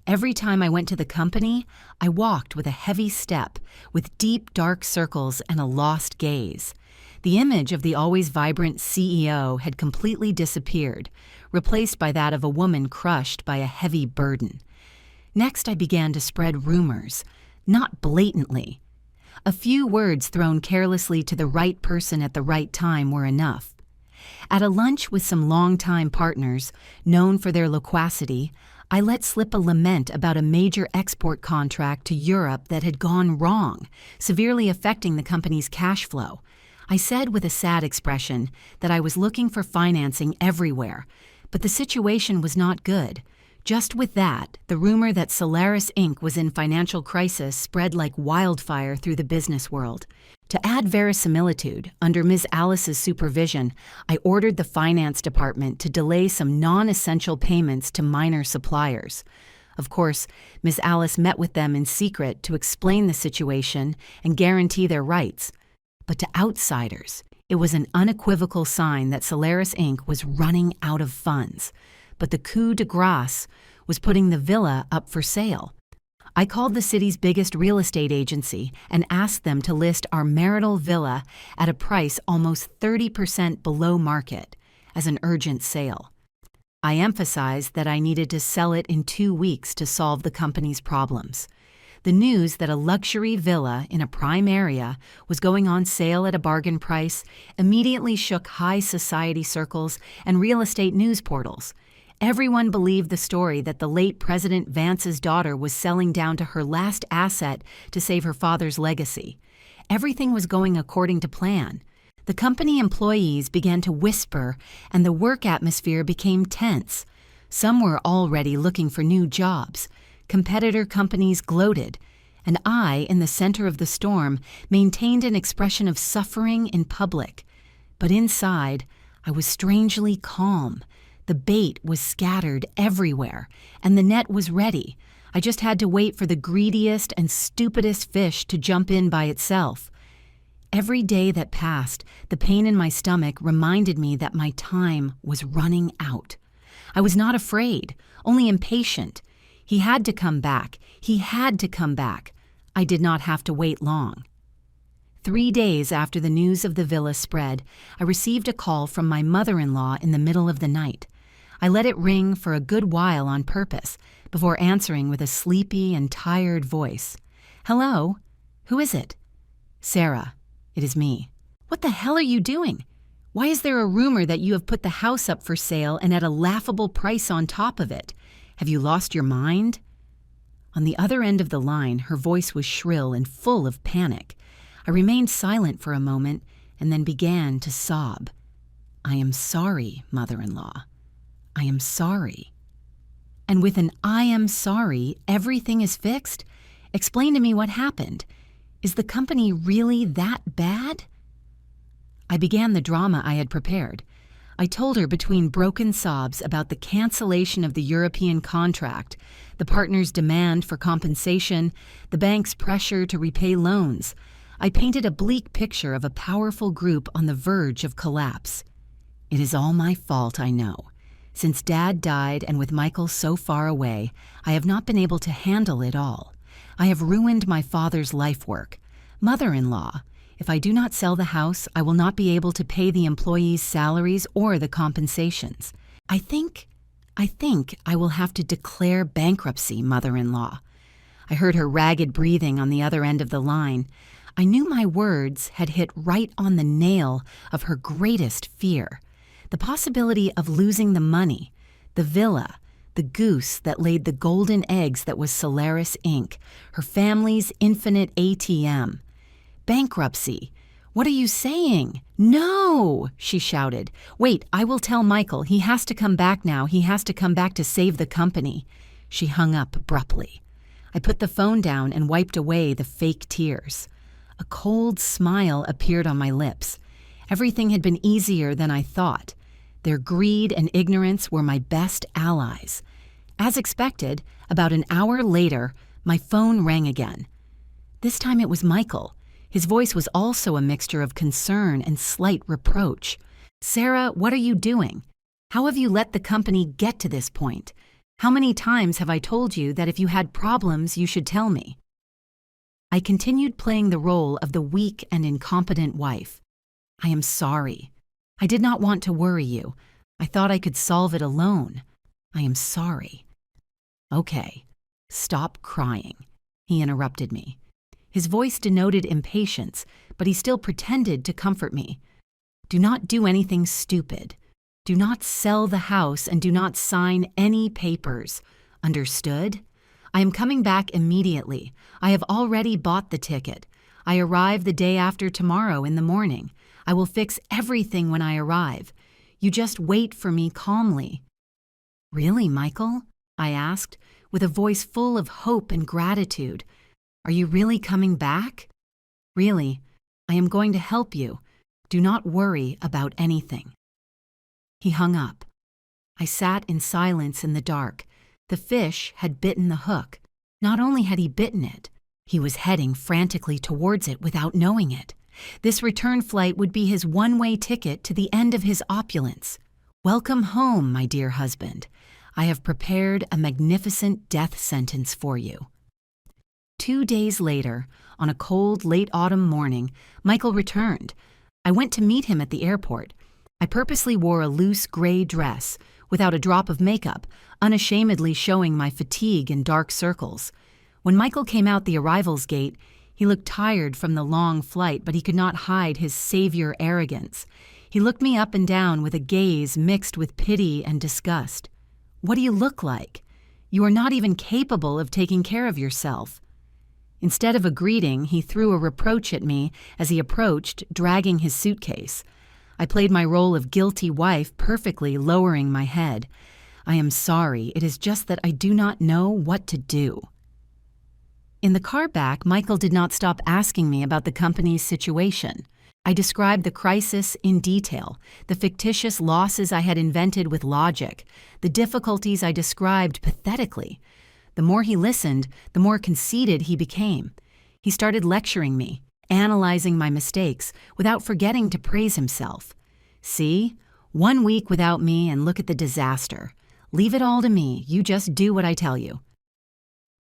Every time I went to the company, I walked with a heavy step, with deep, dark circles and a lost gaze. The image of the always vibrant CEO had completely disappeared, replaced by that of a woman crushed by a heavy burden. Next, I began to spread rumors, not blatantly. A few words thrown carelessly to the right person at the right time were enough. At a lunch with some longtime partners, known for their loquacity, I let slip a lament about a major export contract to Europe that had gone wrong, severely affecting the company's cash flow. I said with a sad expression that I was looking for financing everywhere, but the situation was not good. Just with that, the rumor that Solaris Inc. was in financial crisis spread like wildfire through the business world. To add verisimilitude, under Ms. Alice's supervision, I ordered the finance department to delay some non-essential payments to minor suppliers. Of course, Ms. Alice met with them in secret to explain the situation and guarantee their rights. But to outsiders, it was an unequivocal sign that Solaris Inc. was running out of funds. But the coup de grace was putting the villa up for sale. I called the city's biggest real estate agency and asked them to list our marital villa at a price almost 30% below market as an urgent sale. I emphasized that I needed to sell it in 2 weeks to solve the company's problems. The news that a luxury villa in a prime area was going on sale at a bargain price immediately shook high society circles and real estate news portals. Everyone believed the story that the late President Vance's daughter was selling down to her last asset to save her father's legacy. Everything was going according to plan. The company employees began to whisper, and the work atmosphere became tense. Some were already looking for new jobs. Competitor companies gloated, and I, in the center of the storm, maintained an expression of suffering in public. But inside, I was strangely calm. The bait was scattered everywhere, and the net was ready. I just had to wait for the greediest and stupidest fish to jump in by itself. Every day that passed, the pain in my stomach reminded me that my time was running out. I was not afraid, only impatient. He had to come back. He had to come back. I did not have to wait long. 3 days after the news of the villa spread, I received a call from my mother-in-law in the middle of the night. I let it ring for a good while on purpose, before answering with a sleepy and tired voice. "Hello? Who is it?" "Sarah, it is me." "What the hell are you doing? Why is there a rumor that you have put the house up for sale and at a laughable price on top of it? Have you lost your mind?" On the other end of the line, her voice was shrill and full of panic. I remained silent for a moment and then began to sob. "I am sorry, mother-in-law. I am sorry." And with an "I am sorry, everything is fixed"? Explain to me what happened. Is the company really that bad? I began the drama I had prepared. I told her between broken sobs about the cancellation of the European contract, the partners' demand for compensation, the bank's pressure to repay loans. I painted a bleak picture of a powerful group on the verge of collapse. It is all my fault, I know. Since Dad died and with Michael so far away, I have not been able to handle it all. I have ruined my father's life work. Mother-in-law, if I do not sell the house, I will not be able to pay the employees' salaries or the compensations. I think I will have to declare bankruptcy, mother-in-law. I heard her ragged breathing on the other end of the line. I knew my words had hit right on the nail of her greatest fear. The possibility of losing the money, the villa, the goose that laid the golden eggs that was Solaris Inc., her family's infinite ATM. Bankruptcy. "What are you saying?" "No!" she shouted. "Wait, I will tell Michael. He has to come back now. He has to come back to save the company." She hung up abruptly. I put the phone down and wiped away the fake tears. A cold smile appeared on my lips. Everything had been easier than I thought. Their greed and ignorance were my best allies. As expected, about an hour later, my phone rang again. This time it was Michael. His voice was also a mixture of concern and slight reproach. "Sarah, what are you doing? How have you let the company get to this point? How many times have I told you that if you had problems, you should tell me?" I continued playing the role of the weak and incompetent wife. "I am sorry. I did not want to worry you. I thought I could solve it alone. I am sorry." "Okay, stop crying," he interrupted me. His voice denoted impatience, but he still pretended to comfort me. "Do not do anything stupid. Do not sell the house and do not sign any papers. Understood? I am coming back immediately. I have already bought the ticket. I arrive the day after tomorrow in the morning. I will fix everything when I arrive. You just wait for me calmly." "Really, Michael?" I asked, with a voice full of hope and gratitude. "Are you really coming back?" "Really, I am going to help you. Do not worry about anything." He hung up. I sat in silence in the dark. The fish had bitten the hook. Not only had he bitten it, he was heading frantically towards it without knowing it. This return flight would be his one-way ticket to the end of his opulence. "Welcome home, my dear husband. I have prepared a magnificent death sentence for you." 2 days later, on a cold, late autumn morning, Michael returned. I went to meet him at the airport. I purposely wore a loose gray dress, without a drop of makeup, unashamedly showing my fatigue and dark circles. When Michael came out the arrivals gate, he looked tired from the long flight, but he could not hide his savior arrogance. He looked me up and down with a gaze mixed with pity and disgust. "What do you look like? You are not even capable of taking care of yourself." Instead of a greeting, he threw a reproach at me as he approached, dragging his suitcase. I played my role of guilty wife perfectly, lowering my head. "I am sorry. It is just that I do not know what to do." In the car back, Michael did not stop asking me about the company's situation. I described the crisis in detail, the fictitious losses I had invented with logic, the difficulties I described pathetically. The more he listened, the more conceited he became. He started lecturing me, analyzing my mistakes, without forgetting to praise himself. "See? 1 week without me and look at the disaster. Leave it all to me. You just do what I tell you."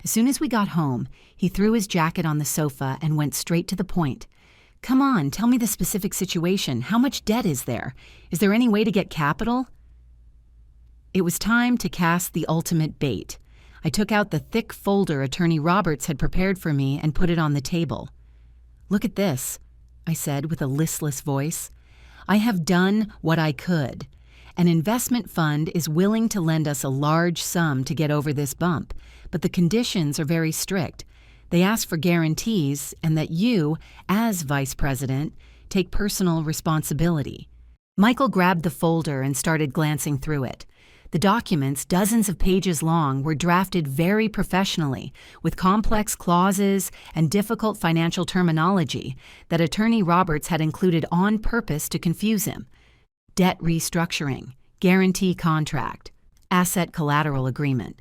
As soon as we got home, he threw his jacket on the sofa and went straight to the point. "Come on, tell me the specific situation. How much debt is there? Is there any way to get capital?" It was time to cast the ultimate bait. I took out the thick folder Attorney Roberts had prepared for me and put it on the table. "Look at this," I said with a listless voice. "I have done what I could. An investment fund is willing to lend us a large sum to get over this bump, but the conditions are very strict. They ask for guarantees and that you, as vice president, take personal responsibility." Michael grabbed the folder and started glancing through it. The documents, dozens of pages long, were drafted very professionally, with complex clauses and difficult financial terminology that Attorney Roberts had included on purpose to confuse him. Debt restructuring, guarantee contract, asset collateral agreement.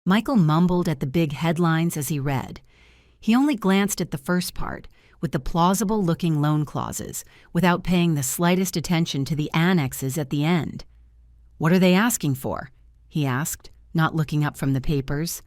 Michael mumbled at the big headlines as he read. He only glanced at the first part, with the plausible-looking loan clauses, without paying the slightest attention to the annexes at the end. "What are they asking for?" he asked, not looking up from the papers.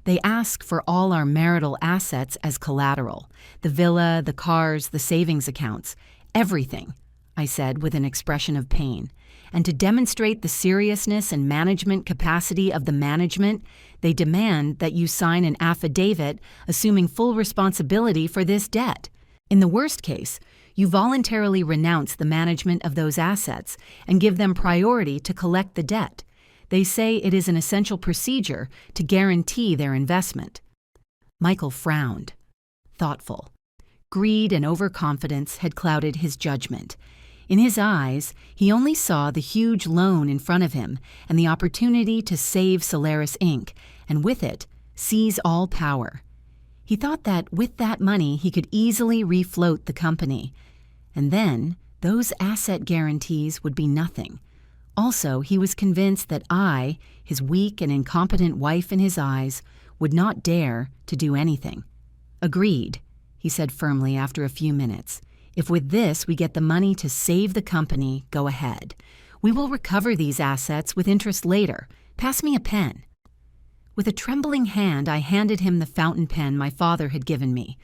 "They ask for all our marital assets as collateral, the villa, the cars, the savings accounts, everything," I said with an expression of pain. "And to demonstrate the seriousness and management capacity of the management, they demand that you sign an affidavit assuming full responsibility for this debt. In the worst case, you voluntarily renounce the management of those assets and give them priority to collect the debt. They say it is an essential procedure to guarantee their investment." Michael frowned, thoughtful. Greed and overconfidence had clouded his judgment. In his eyes, he only saw the huge loan in front of him and the opportunity to save Solaris Inc., and with it, seize all power. He thought that with that money he could easily refloat the company. And then, those asset guarantees would be nothing. Also, he was convinced that I, his weak and incompetent wife in his eyes, would not dare to do anything. "Agreed," he said firmly after a few minutes. "If with this we get the money to save the company, go ahead. We will recover these assets with interest later. Pass me a pen." With a trembling hand, I handed him the fountain pen my father had given me.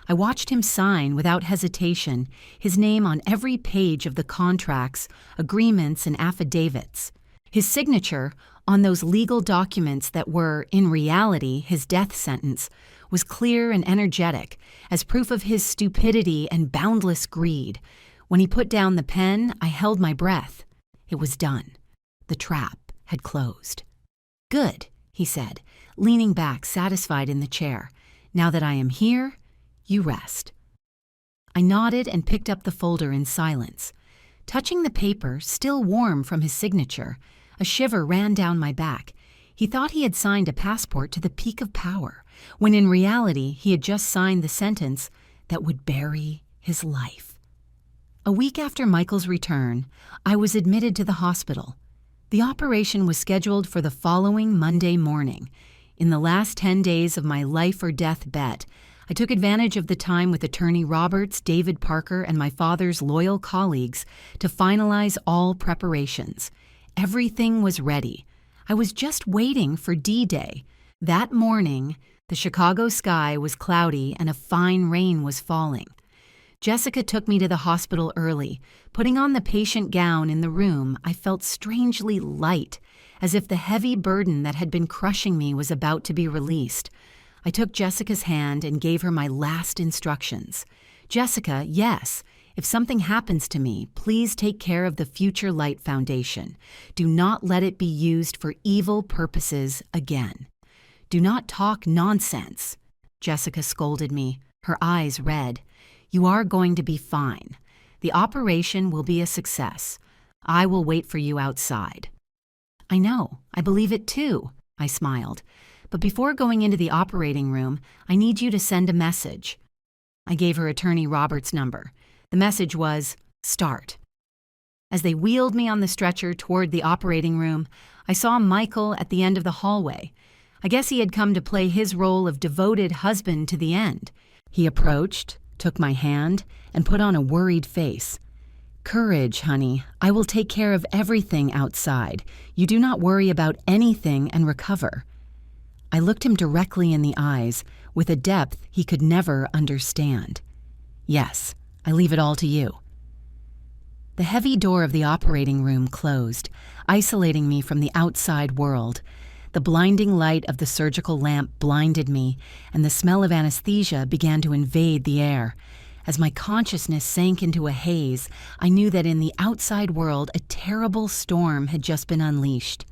I watched him sign without hesitation, his name on every page of the contracts, agreements, and affidavits. His signature on those legal documents that were, in reality, his death sentence, was clear and energetic, as proof of his stupidity and boundless greed. When he put down the pen, I held my breath. It was done. The trap had closed. "Good," he said, leaning back, satisfied in the chair. "Now that I am here, you rest." I nodded and picked up the folder in silence. Touching the paper, still warm from his signature, a shiver ran down my back. He thought he had signed a passport to the peak of power, when in reality he had just signed the sentence that would bury his life. A week after Michael's return, I was admitted to the hospital. The operation was scheduled for the following Monday morning. In the last 10 days of my life or death bet, I took advantage of the time with Attorney Roberts, David Parker, and my father's loyal colleagues to finalize all preparations. Everything was ready. I was just waiting for D-Day. That morning, the Chicago sky was cloudy and a fine rain was falling. Jessica took me to the hospital early. Putting on the patient gown in the room, I felt strangely light, as if the heavy burden that had been crushing me was about to be released. I took Jessica's hand and gave her my last instructions. "Jessica, yes, if something happens to me, please take care of the Future Light Foundation. Do not let it be used for evil purposes again. Do not talk nonsense." Jessica scolded me, her eyes red. "You are going to be fine. The operation will be a success. I will wait for you outside." "I know. I believe it too," I smiled. "But before going into the operating room, I need you to send a message." I gave her Attorney Roberts' number. The message was, "Start." As they wheeled me on the stretcher toward the operating room, I saw Michael at the end of the hallway. I guess he had come to play his role of devoted husband to the end. He approached, took my hand, and put on a worried face. "Courage, honey. I will take care of everything outside. You do not worry about anything and recover." I looked him directly in the eyes with a depth he could never understand. Yes, I leave it all to you. The heavy door of the operating room closed, isolating me from the outside world. The blinding light of the surgical lamp blinded me, and the smell of anesthesia began to invade the air. As my consciousness sank into a haze, I knew that in the outside world a terrible storm had just been unleashed.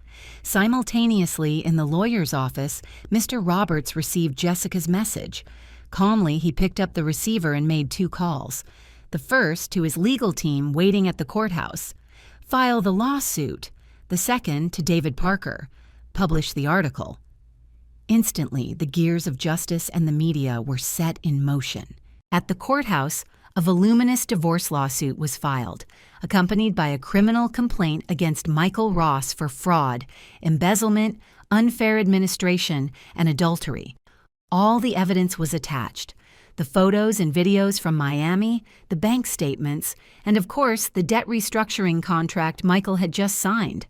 Simultaneously, in the lawyer's office, Mr. Roberts received Jessica's message. Calmly, he picked up the receiver and made 2 calls. The first to his legal team waiting at the courthouse. File the lawsuit. The second to David Parker. Publish the article. Instantly, the gears of justice and the media were set in motion. At the courthouse, a voluminous divorce lawsuit was filed, accompanied by a criminal complaint against Michael Ross for fraud, embezzlement, unfair administration, and adultery. All the evidence was attached. The photos and videos from Miami, the bank statements, and of course the debt restructuring contract Michael had just signed.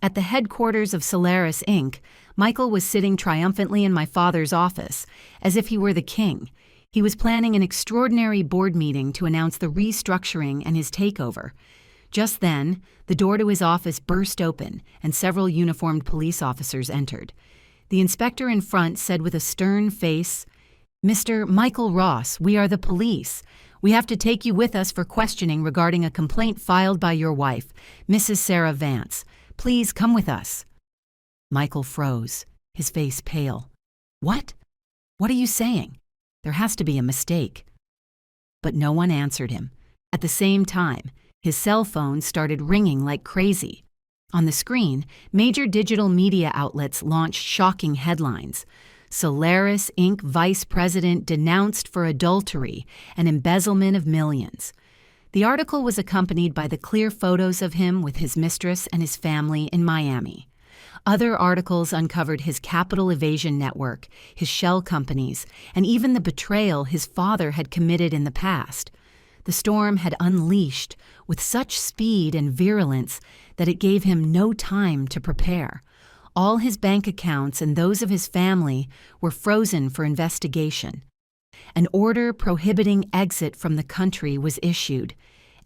At the headquarters of Solaris Inc., Michael was sitting triumphantly in my father's office, as if he were the king. He was planning an extraordinary board meeting to announce the restructuring and his takeover. Just then, the door to his office burst open, and several uniformed police officers entered. The inspector in front said with a stern face, "Mr. Michael Ross, we are the police. We have to take you with us for questioning regarding a complaint filed by your wife, Mrs. Sarah Vance. Please come with us." Michael froze, his face pale. "What? What are you saying? There has to be a mistake." But no one answered him. At the same time, his cell phone started ringing like crazy. On the screen, major digital media outlets launched shocking headlines. Solaris Inc. Vice President denounced for adultery and embezzlement of millions. The article was accompanied by the clear photos of him with his mistress and his family in Miami. Other articles uncovered his capital evasion network, his shell companies, and even the betrayal his father had committed in the past. The storm had unleashed with such speed and virulence that it gave him no time to prepare. All his bank accounts and those of his family were frozen for investigation. An order prohibiting exit from the country was issued.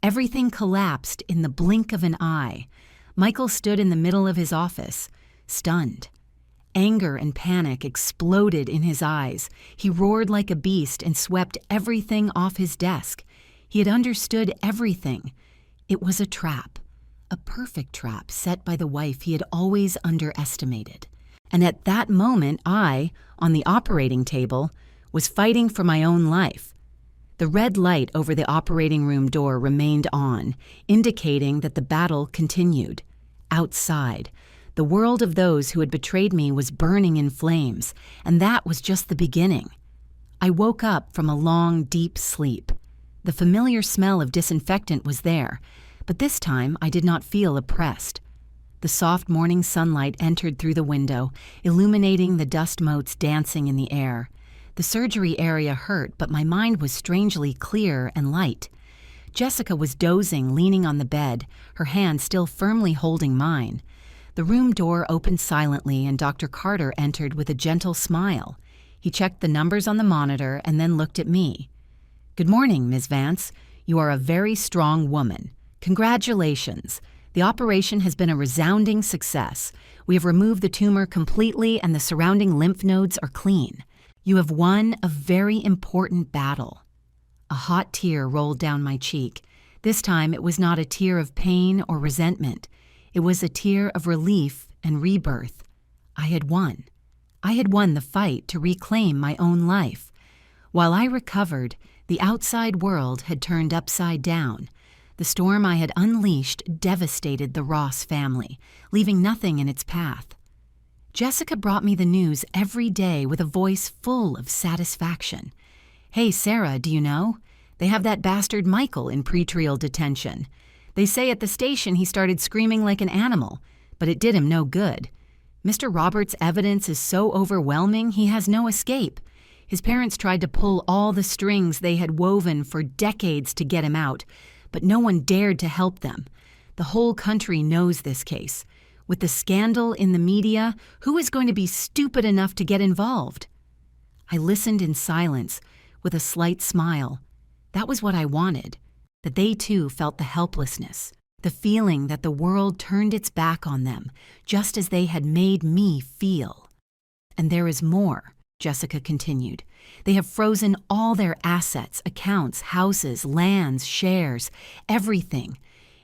Everything collapsed in the blink of an eye. Michael stood in the middle of his office, stunned. Anger and panic exploded in his eyes. He roared like a beast and swept everything off his desk. He had understood everything. It was a trap. A perfect trap set by the wife he had always underestimated. And at that moment, I, on the operating table, was fighting for my own life. The red light over the operating room door remained on, indicating that the battle continued. Outside, the world of those who had betrayed me was burning in flames, and that was just the beginning. I woke up from a long, deep sleep. The familiar smell of disinfectant was there, but this time I did not feel oppressed. The soft morning sunlight entered through the window, illuminating the dust motes dancing in the air. The surgery area hurt, but my mind was strangely clear and light. Jessica was dozing, leaning on the bed, her hand still firmly holding mine. The room door opened silently, and Dr. Carter entered with a gentle smile. He checked the numbers on the monitor and then looked at me. "Good morning, Ms. Vance. You are a very strong woman. Congratulations. The operation has been a resounding success. We have removed the tumor completely and the surrounding lymph nodes are clean. You have won a very important battle." A hot tear rolled down my cheek. This time it was not a tear of pain or resentment. It was a tear of relief and rebirth. I had won. I had won the fight to reclaim my own life. While I recovered, the outside world had turned upside down. The storm I had unleashed devastated the Ross family, leaving nothing in its path. Jessica brought me the news every day with a voice full of satisfaction. "Hey, Sarah, do you know? They have that bastard Michael in pretrial detention. They say at the station he started screaming like an animal, but it did him no good. Mr. Roberts' evidence is so overwhelming he has no escape. His parents tried to pull all the strings they had woven for decades to get him out, but no one dared to help them. The whole country knows this case. With the scandal in the media, who is going to be stupid enough to get involved? I listened in silence, with a slight smile. That was what I wanted, that they too felt the helplessness, the feeling that the world turned its back on them, just as they had made me feel. And there is more, Jessica continued. They have frozen all their assets, accounts, houses, lands, shares, everything.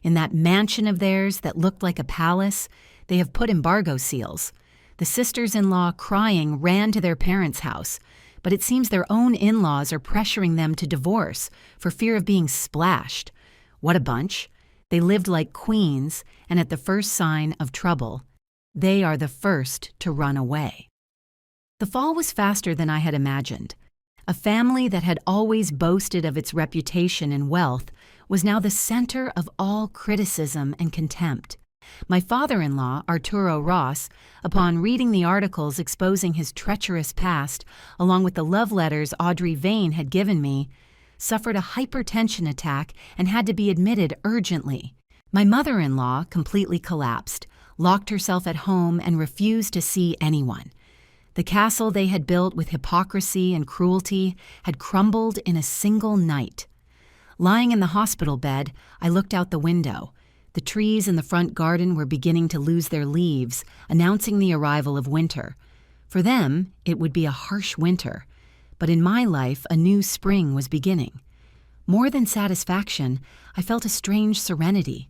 In that mansion of theirs that looked like a palace, they have put embargo seals. The sisters-in-law, crying, ran to their parents' house, but it seems their own in-laws are pressuring them to divorce for fear of being splashed. What a bunch. They lived like queens, and at the first sign of trouble, they are the first to run away. The fall was faster than I had imagined. A family that had always boasted of its reputation and wealth was now the center of all criticism and contempt. My father-in-law, Arturo Ross, upon reading the articles exposing his treacherous past, along with the love letters Audrey Vane had given me, suffered a hypertension attack and had to be admitted urgently. My mother-in-law completely collapsed, locked herself at home, and refused to see anyone. The castle they had built with hypocrisy and cruelty had crumbled in a single night. Lying in the hospital bed, I looked out the window. The trees in the front garden were beginning to lose their leaves, announcing the arrival of winter. For them, it would be a harsh winter, but in my life, a new spring was beginning. More than satisfaction, I felt a strange serenity.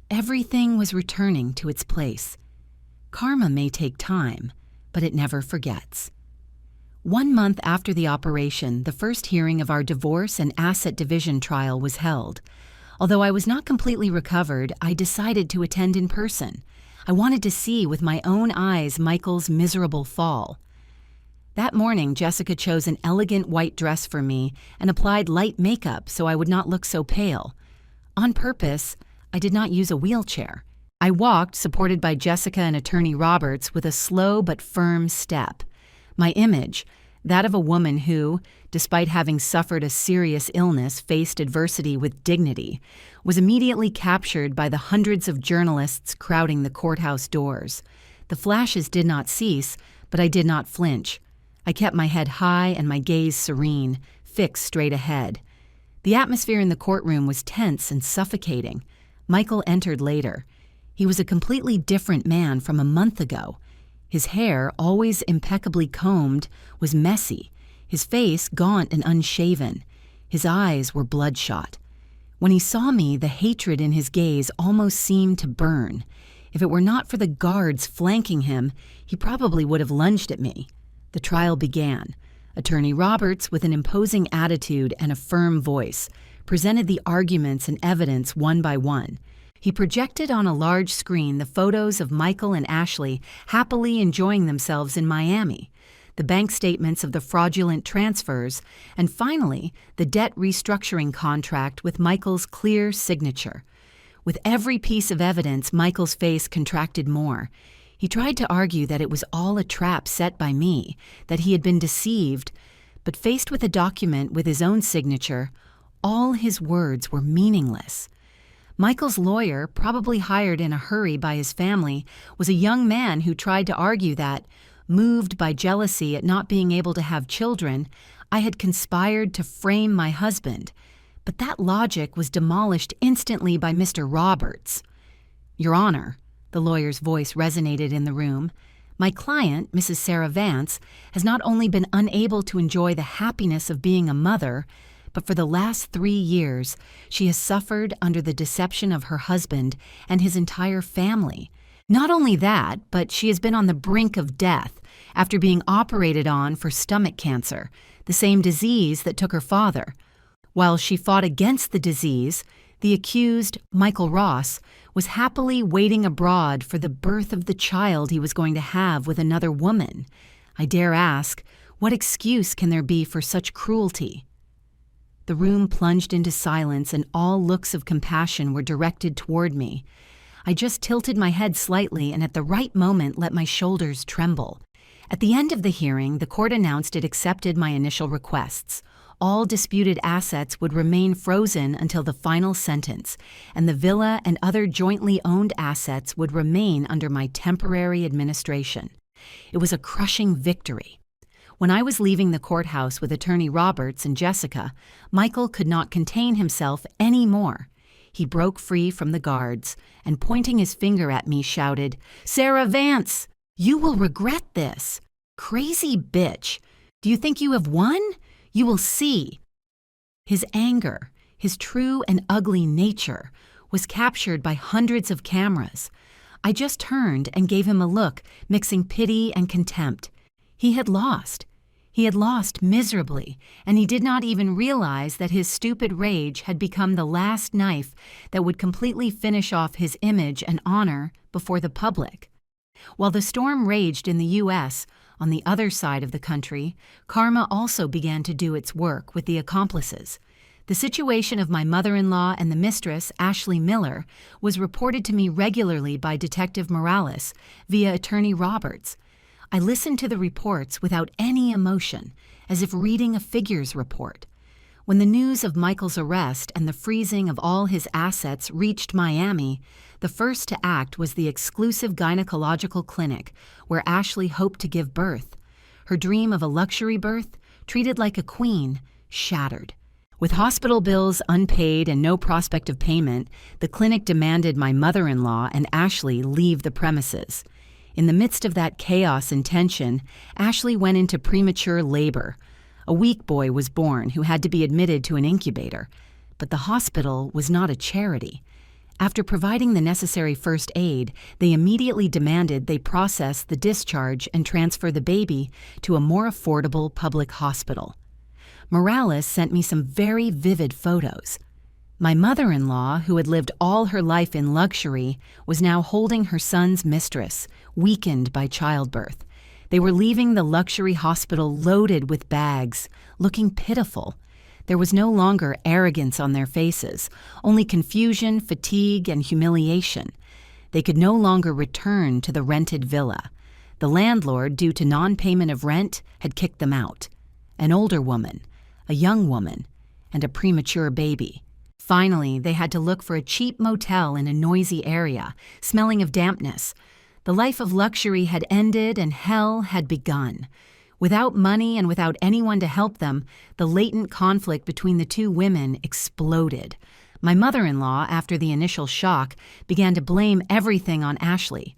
Everything was returning to its place. Karma may take time, but it never forgets. 1 month after the operation, the first hearing of our divorce and asset division trial was held. Although I was not completely recovered, I decided to attend in person. I wanted to see with my own eyes Michael's miserable fall. That morning, Jessica chose an elegant white dress for me and applied light makeup so I would not look so pale. On purpose, I did not use a wheelchair. I walked, supported by Jessica and Attorney Roberts, with a slow but firm step. My image, that of a woman who, despite having suffered a serious illness, faced adversity with dignity, was immediately captured by the hundreds of journalists crowding the courthouse doors. The flashes did not cease, but I did not flinch. I kept my head high and my gaze serene, fixed straight ahead. The atmosphere in the courtroom was tense and suffocating. Michael entered later. He was a completely different man from a month ago. His hair, always impeccably combed, was messy, his face gaunt and unshaven. His eyes were bloodshot. When he saw me, the hatred in his gaze almost seemed to burn. If it were not for the guards flanking him, he probably would have lunged at me. The trial began. Attorney Roberts, with an imposing attitude and a firm voice, presented the arguments and evidence one by one. He projected on a large screen the photos of Michael and Ashley happily enjoying themselves in Miami, the bank statements of the fraudulent transfers, and finally, the debt restructuring contract with Michael's clear signature. With every piece of evidence, Michael's face contracted more. He tried to argue that it was all a trap set by me, that he had been deceived, but faced with a document with his own signature, all his words were meaningless. Michael's lawyer, probably hired in a hurry by his family, was a young man who tried to argue that, moved by jealousy at not being able to have children, I had conspired to frame my husband. But that logic was demolished instantly by Mr. Roberts. "Your Honor," the lawyer's voice resonated in the room, "my client, Mrs. Sarah Vance, has not only been unable to enjoy the happiness of being a mother, but for the last 3 years, she has suffered under the deception of her husband and his entire family. Not only that, but she has been on the brink of death after being operated on for stomach cancer, the same disease that took her father. While she fought against the disease, the accused, Michael Ross, was happily waiting abroad for the birth of the child he was going to have with another woman. I dare ask, what excuse can there be for such cruelty?" The room plunged into silence and all looks of compassion were directed toward me. I just tilted my head slightly and at the right moment let my shoulders tremble. At the end of the hearing, the court announced it accepted my initial requests. All disputed assets would remain frozen until the final sentence, and the villa and other jointly owned assets would remain under my temporary administration. It was a crushing victory. When I was leaving the courthouse with Attorney Roberts and Jessica, Michael could not contain himself any more. He broke free from the guards and, pointing his finger at me, shouted, "Sarah Vance, you will regret this. Crazy bitch. Do you think you have won? You will see." His anger, his true and ugly nature, was captured by hundreds of cameras. I just turned and gave him a look, mixing pity and contempt. He had lost. He had lost miserably, and he did not even realize that his stupid rage had become the last knife that would completely finish off his image and honor before the public. While the storm raged in the U.S., on the other side of the country, karma also began to do its work with the accomplices. The situation of my mother-in-law and the mistress, Ashley Miller, was reported to me regularly by Detective Morales via Attorney Roberts. I listened to the reports without any emotion, as if reading a figures report. When the news of Michael's arrest and the freezing of all his assets reached Miami, the first to act was the exclusive gynecological clinic where Ashley hoped to give birth. Her dream of a luxury birth, treated like a queen, shattered. With hospital bills unpaid and no prospect of payment, the clinic demanded my mother-in-law and Ashley leave the premises. In the midst of that chaos and tension, Ashley went into premature labor. A weak boy was born who had to be admitted to an incubator. But the hospital was not a charity. After providing the necessary first aid, they immediately demanded they process the discharge and transfer the baby to a more affordable public hospital. Morales sent me some very vivid photos. My mother-in-law, who had lived all her life in luxury, was now holding her son's mistress, weakened by childbirth. They were leaving the luxury hospital loaded with bags, looking pitiful. There was no longer arrogance on their faces, only confusion, fatigue, and humiliation. They could no longer return to the rented villa. The landlord, due to non-payment of rent, had kicked them out. An older woman, a young woman, and a premature baby. Finally, they had to look for a cheap motel in a noisy area, smelling of dampness. The life of luxury had ended and hell had begun. Without money and without anyone to help them, the latent conflict between the two women exploded. My mother-in-law, after the initial shock, began to blame everything on Ashley.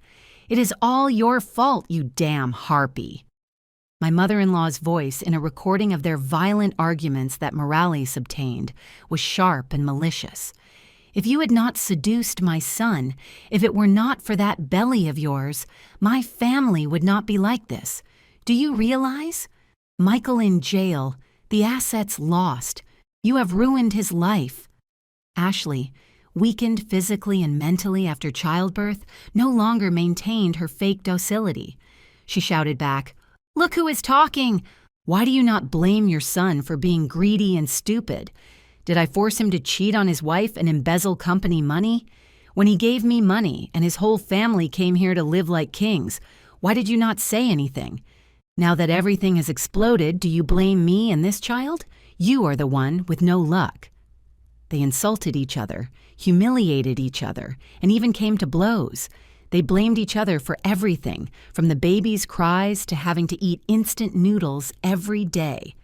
"It is all your fault, you damn harpy." My mother-in-law's voice in a recording of their violent arguments that Morales obtained was sharp and malicious. "If you had not seduced my son, if it were not for that belly of yours, my family would not be like this. Do you realize? Michael in jail, the assets lost. You have ruined his life." Ashley, weakened physically and mentally after childbirth, no longer maintained her fake docility. She shouted back, "Look who is talking! Why do you not blame your son for being greedy and stupid? Did I force him to cheat on his wife and embezzle company money? When he gave me money and his whole family came here to live like kings, why did you not say anything? Now that everything has exploded, do you blame me and this child? You are the one with no luck." They insulted each other, humiliated each other, and even came to blows. They blamed each other for everything, from the baby's cries to having to eat instant noodles every day.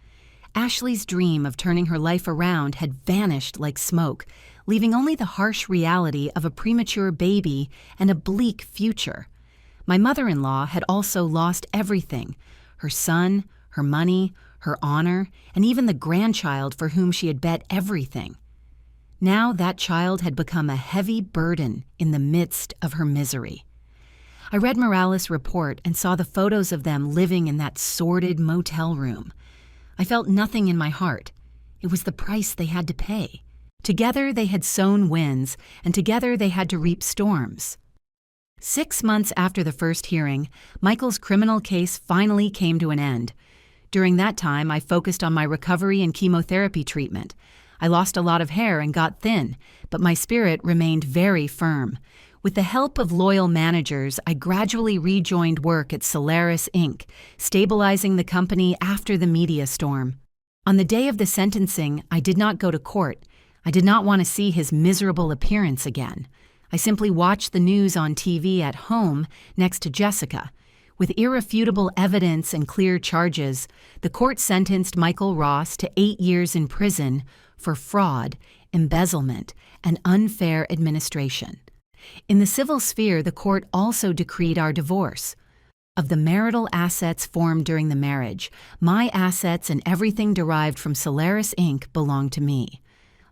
Ashley's dream of turning her life around had vanished like smoke, leaving only the harsh reality of a premature baby and a bleak future. My mother-in-law had also lost everything: her son, her money, her honor, and even the grandchild for whom she had bet everything. Now that child had become a heavy burden in the midst of her misery. I read Morales' report and saw the photos of them living in that sordid motel room. I felt nothing in my heart. It was the price they had to pay. Together they had sown winds, and together they had to reap storms. 6 months after the first hearing, Michael's criminal case finally came to an end. During that time, I focused on my recovery and chemotherapy treatment. I lost a lot of hair and got thin, but my spirit remained very firm. With the help of loyal managers, I gradually rejoined work at Solaris Inc., stabilizing the company after the media storm. On the day of the sentencing, I did not go to court. I did not want to see his miserable appearance again. I simply watched the news on TV at home next to Jessica. With irrefutable evidence and clear charges, the court sentenced Michael Ross to 8 years in prison for fraud, embezzlement, and unfair administration. In the civil sphere, the court also decreed our divorce. Of the marital assets formed during the marriage, my assets and everything derived from Solaris Inc. belonged to me.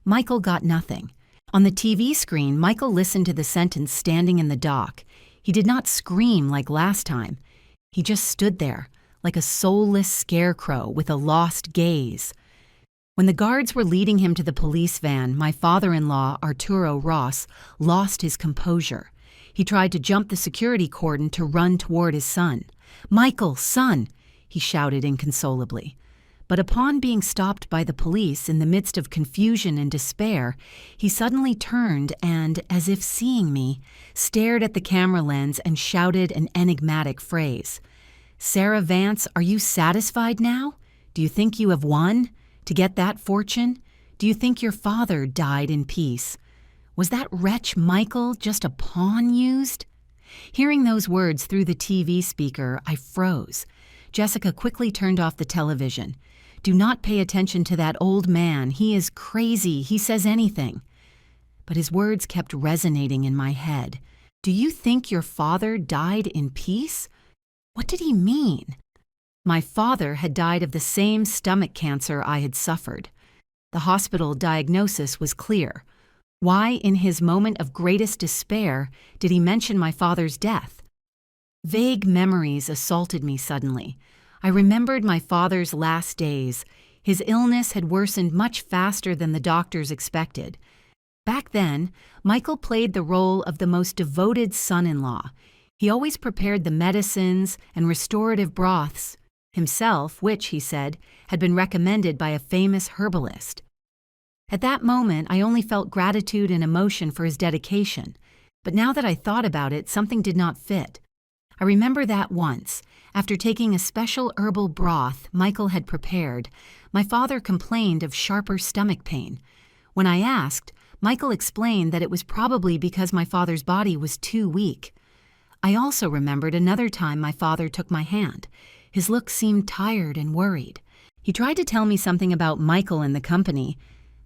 Michael got nothing. On the TV screen, Michael listened to the sentence standing in the dock. He did not scream like last time. He just stood there, like a soulless scarecrow with a lost gaze. When the guards were leading him to the police van, my father-in-law, Arturo Ross, lost his composure. He tried to jump the security cordon to run toward his son. "Michael, son!" he shouted inconsolably. But upon being stopped by the police in the midst of confusion and despair, he suddenly turned and, as if seeing me, stared at the camera lens and shouted an enigmatic phrase. "Sarah Vance, are you satisfied now? Do you think you have won? To get that fortune? Do you think your father died in peace? Was that wretch Michael just a pawn used?" Hearing those words through the TV speaker, I froze. Jessica quickly turned off the television. "Do not pay attention to that old man. He is crazy. He says anything." But his words kept resonating in my head. "Do you think your father died in peace?" What did he mean? My father had died of the same stomach cancer I had suffered. The hospital diagnosis was clear. Why, in his moment of greatest despair, did he mention my father's death? Vague memories assaulted me suddenly. I remembered my father's last days. His illness had worsened much faster than the doctors expected. Back then, Michael played the role of the most devoted son-in-law. He always prepared the medicines and restorative broths himself, which, he said, had been recommended by a famous herbalist. At that moment, I only felt gratitude and emotion for his dedication. But now that I thought about it, something did not fit. I remember that once, after taking a special herbal broth Michael had prepared, my father complained of sharper stomach pain. When I asked, Michael explained that it was probably because my father's body was too weak. I also remembered another time my father took my hand. His look seemed tired and worried. He tried to tell me something about Michael and the company,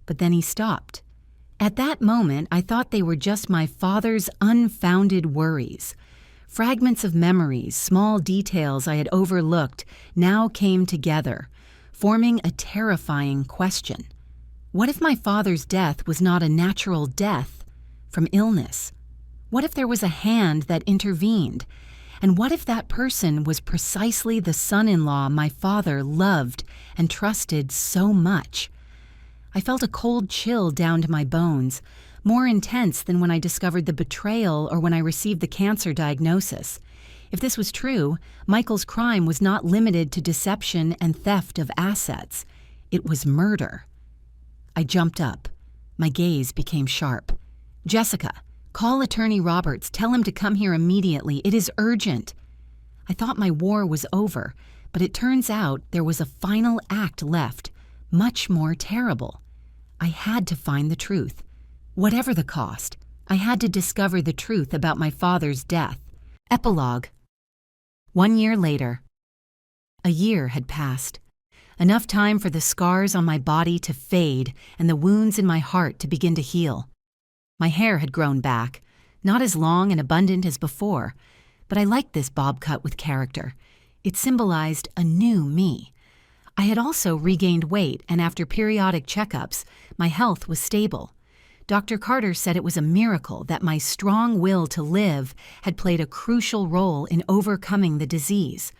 but then he stopped. At that moment, I thought they were just my father's unfounded worries. Fragments of memories, small details I had overlooked, now came together, forming a terrifying question. What if my father's death was not a natural death from illness? What if there was a hand that intervened? And what if that person was precisely the son-in-law my father loved and trusted so much? I felt a cold chill down to my bones, more intense than when I discovered the betrayal or when I received the cancer diagnosis. If this was true, Michael's crime was not limited to deception and theft of assets. It was murder. I jumped up. My gaze became sharp. "Jessica, call Attorney Roberts. Tell him to come here immediately. It is urgent." I thought my war was over, but it turns out there was a final act left, much more terrible. I had to find the truth. Whatever the cost, I had to discover the truth about my father's death. Epilogue. 1 year later. A year had passed. Enough time for the scars on my body to fade and the wounds in my heart to begin to heal. My hair had grown back, not as long and abundant as before, but I liked this bob cut with character. It symbolized a new me. I had also regained weight, and after periodic checkups, my health was stable. Dr. Carter said it was a miracle that my strong will to live had played a crucial role in overcoming the disease.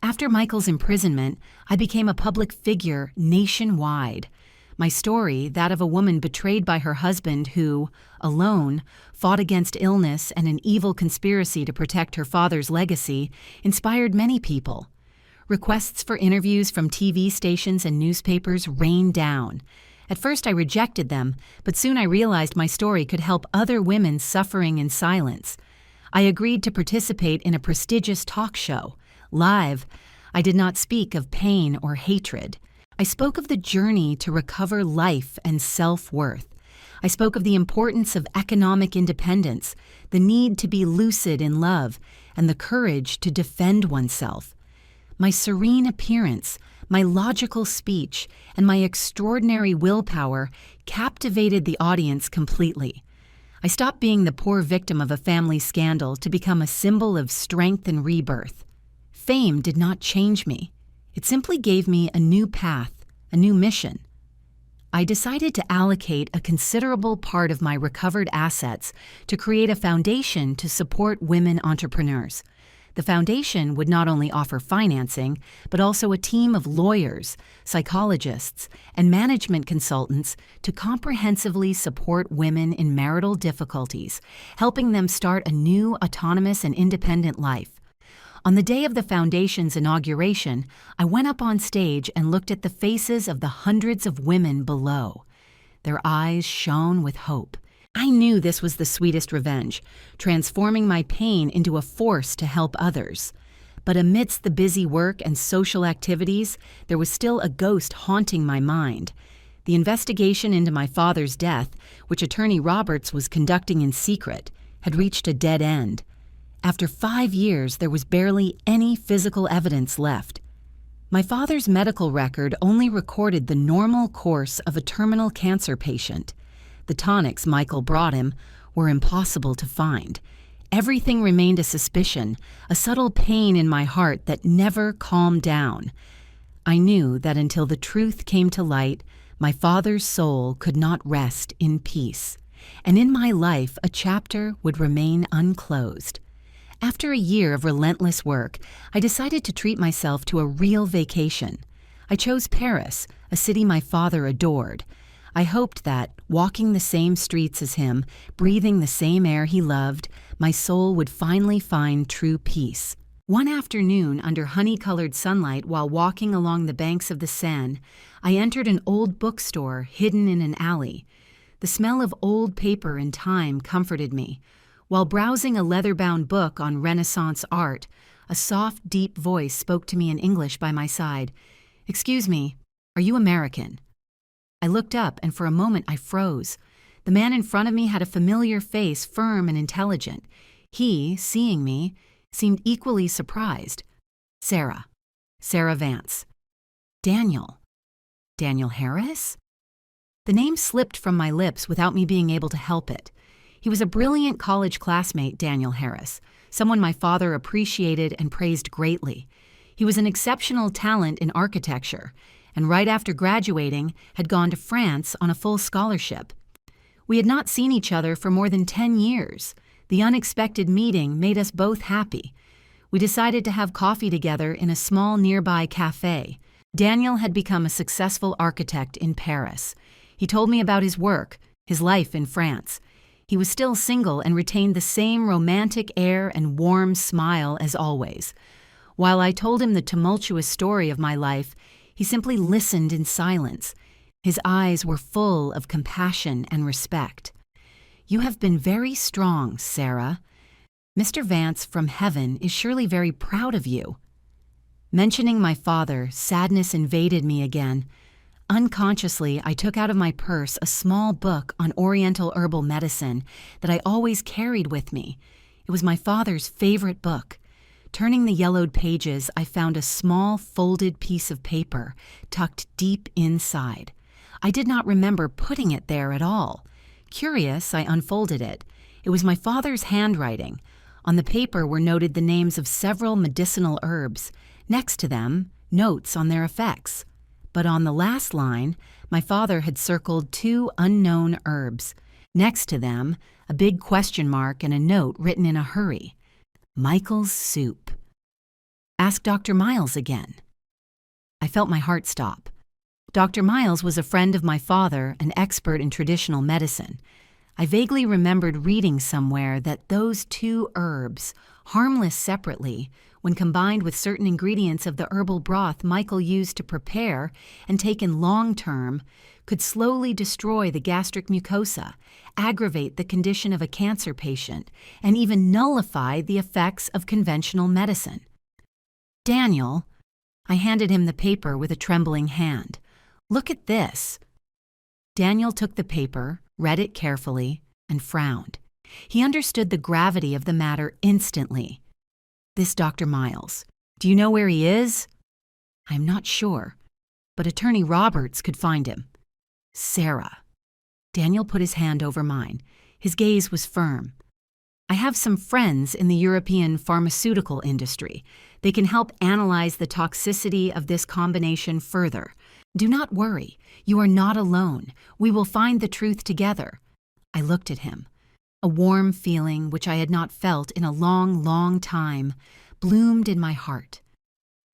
After Michael's imprisonment, I became a public figure nationwide. My story, that of a woman betrayed by her husband who, alone, fought against illness and an evil conspiracy to protect her father's legacy, inspired many people. Requests for interviews from TV stations and newspapers rained down. At first I rejected them, but soon I realized my story could help other women suffering in silence. I agreed to participate in a prestigious talk show. Live, I did not speak of pain or hatred. I spoke of the journey to recover life and self-worth. I spoke of the importance of economic independence, the need to be lucid in love, and the courage to defend oneself. My serene appearance, my logical speech, and my extraordinary willpower captivated the audience completely. I stopped being the poor victim of a family scandal to become a symbol of strength and rebirth. Fame did not change me. It simply gave me a new path, a new mission. I decided to allocate a considerable part of my recovered assets to create a foundation to support women entrepreneurs. The foundation would not only offer financing, but also a team of lawyers, psychologists, and management consultants to comprehensively support women in marital difficulties, helping them start a new, autonomous, and independent life. On the day of the foundation's inauguration, I went up on stage and looked at the faces of the hundreds of women below. Their eyes shone with hope. I knew this was the sweetest revenge, transforming my pain into a force to help others. But amidst the busy work and social activities, there was still a ghost haunting my mind. The investigation into my father's death, which Attorney Roberts was conducting in secret, had reached a dead end. After 5 years, there was barely any physical evidence left. My father's medical record only recorded the normal course of a terminal cancer patient. The tonics Michael brought him were impossible to find. Everything remained a suspicion, a subtle pain in my heart that never calmed down. I knew that until the truth came to light, my father's soul could not rest in peace, and in my life a chapter would remain unclosed. After a year of relentless work, I decided to treat myself to a real vacation. I chose Paris, a city my father adored. I hoped that, walking the same streets as him, breathing the same air he loved, my soul would finally find true peace. One afternoon, under honey-colored sunlight while walking along the banks of the Seine, I entered an old bookstore hidden in an alley. The smell of old paper and time comforted me. While browsing a leather-bound book on Renaissance art, a soft, deep voice spoke to me in English by my side. "Excuse me, are you American?" I looked up, and for a moment I froze. The man in front of me had a familiar face, firm and intelligent. He, seeing me, seemed equally surprised. Sarah Vance. Daniel Harris? The name slipped from my lips without me being able to help it. He was a brilliant college classmate, Daniel Harris, someone my father appreciated and praised greatly. He was an exceptional talent in architecture, and right after graduating, had gone to France on a full scholarship. We had not seen each other for more than 10 years. The unexpected meeting made us both happy. We decided to have coffee together in a small nearby cafe. Daniel had become a successful architect in Paris. He told me about his work, his life in France. He was still single and retained the same romantic air and warm smile as always. While I told him the tumultuous story of my life, he simply listened in silence. His eyes were full of compassion and respect. "You have been very strong, Sarah. Mr. Vance from heaven is surely very proud of you." Mentioning my father, sadness invaded me again. Unconsciously, I took out of my purse a small book on Oriental herbal medicine that I always carried with me. It was my father's favorite book. Turning the yellowed pages, I found a small folded piece of paper tucked deep inside. I did not remember putting it there at all. Curious, I unfolded it. It was my father's handwriting. On the paper were noted the names of several medicinal herbs. Next to them, notes on their effects. But on the last line, my father had circled 2 unknown herbs. Next to them, a big question mark and a note written in a hurry. Michael's soup. Ask Dr. Miles again. I felt my heart stop. Dr. Miles was a friend of my father, an expert in traditional medicine. I vaguely remembered reading somewhere that those 2 herbs, harmless separately, when combined with certain ingredients of the herbal broth Michael used to prepare and taken long-term, could slowly destroy the gastric mucosa, aggravate the condition of a cancer patient, and even nullify the effects of conventional medicine. "Daniel," I handed him the paper with a trembling hand. Look at this." Daniel took the paper, read it carefully, and frowned. He understood the gravity of the matter instantly. "This Dr. Miles. Do you know where he is?" "I am not sure, but Attorney Roberts could find him." "Sarah." Daniel put his hand over mine. His gaze was firm. "I have some friends in the European pharmaceutical industry. They can help analyze the toxicity of this combination further. Do not worry. You are not alone. We will find the truth together." I looked at him. A warm feeling, which I had not felt in a long, long time, bloomed in my heart.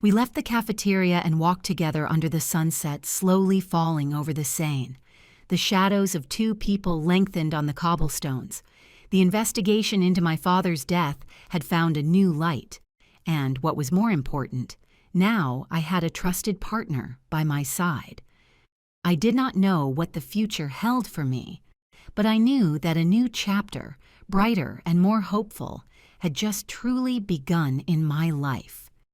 We left the cafeteria and walked together under the sunset slowly falling over the Seine. The shadows of two people lengthened on the cobblestones. The investigation into my father's death had found a new light. And, what was more important, now I had a trusted partner by my side. I did not know what the future held for me, but I knew that a new chapter, brighter and more hopeful, had just truly begun in my life.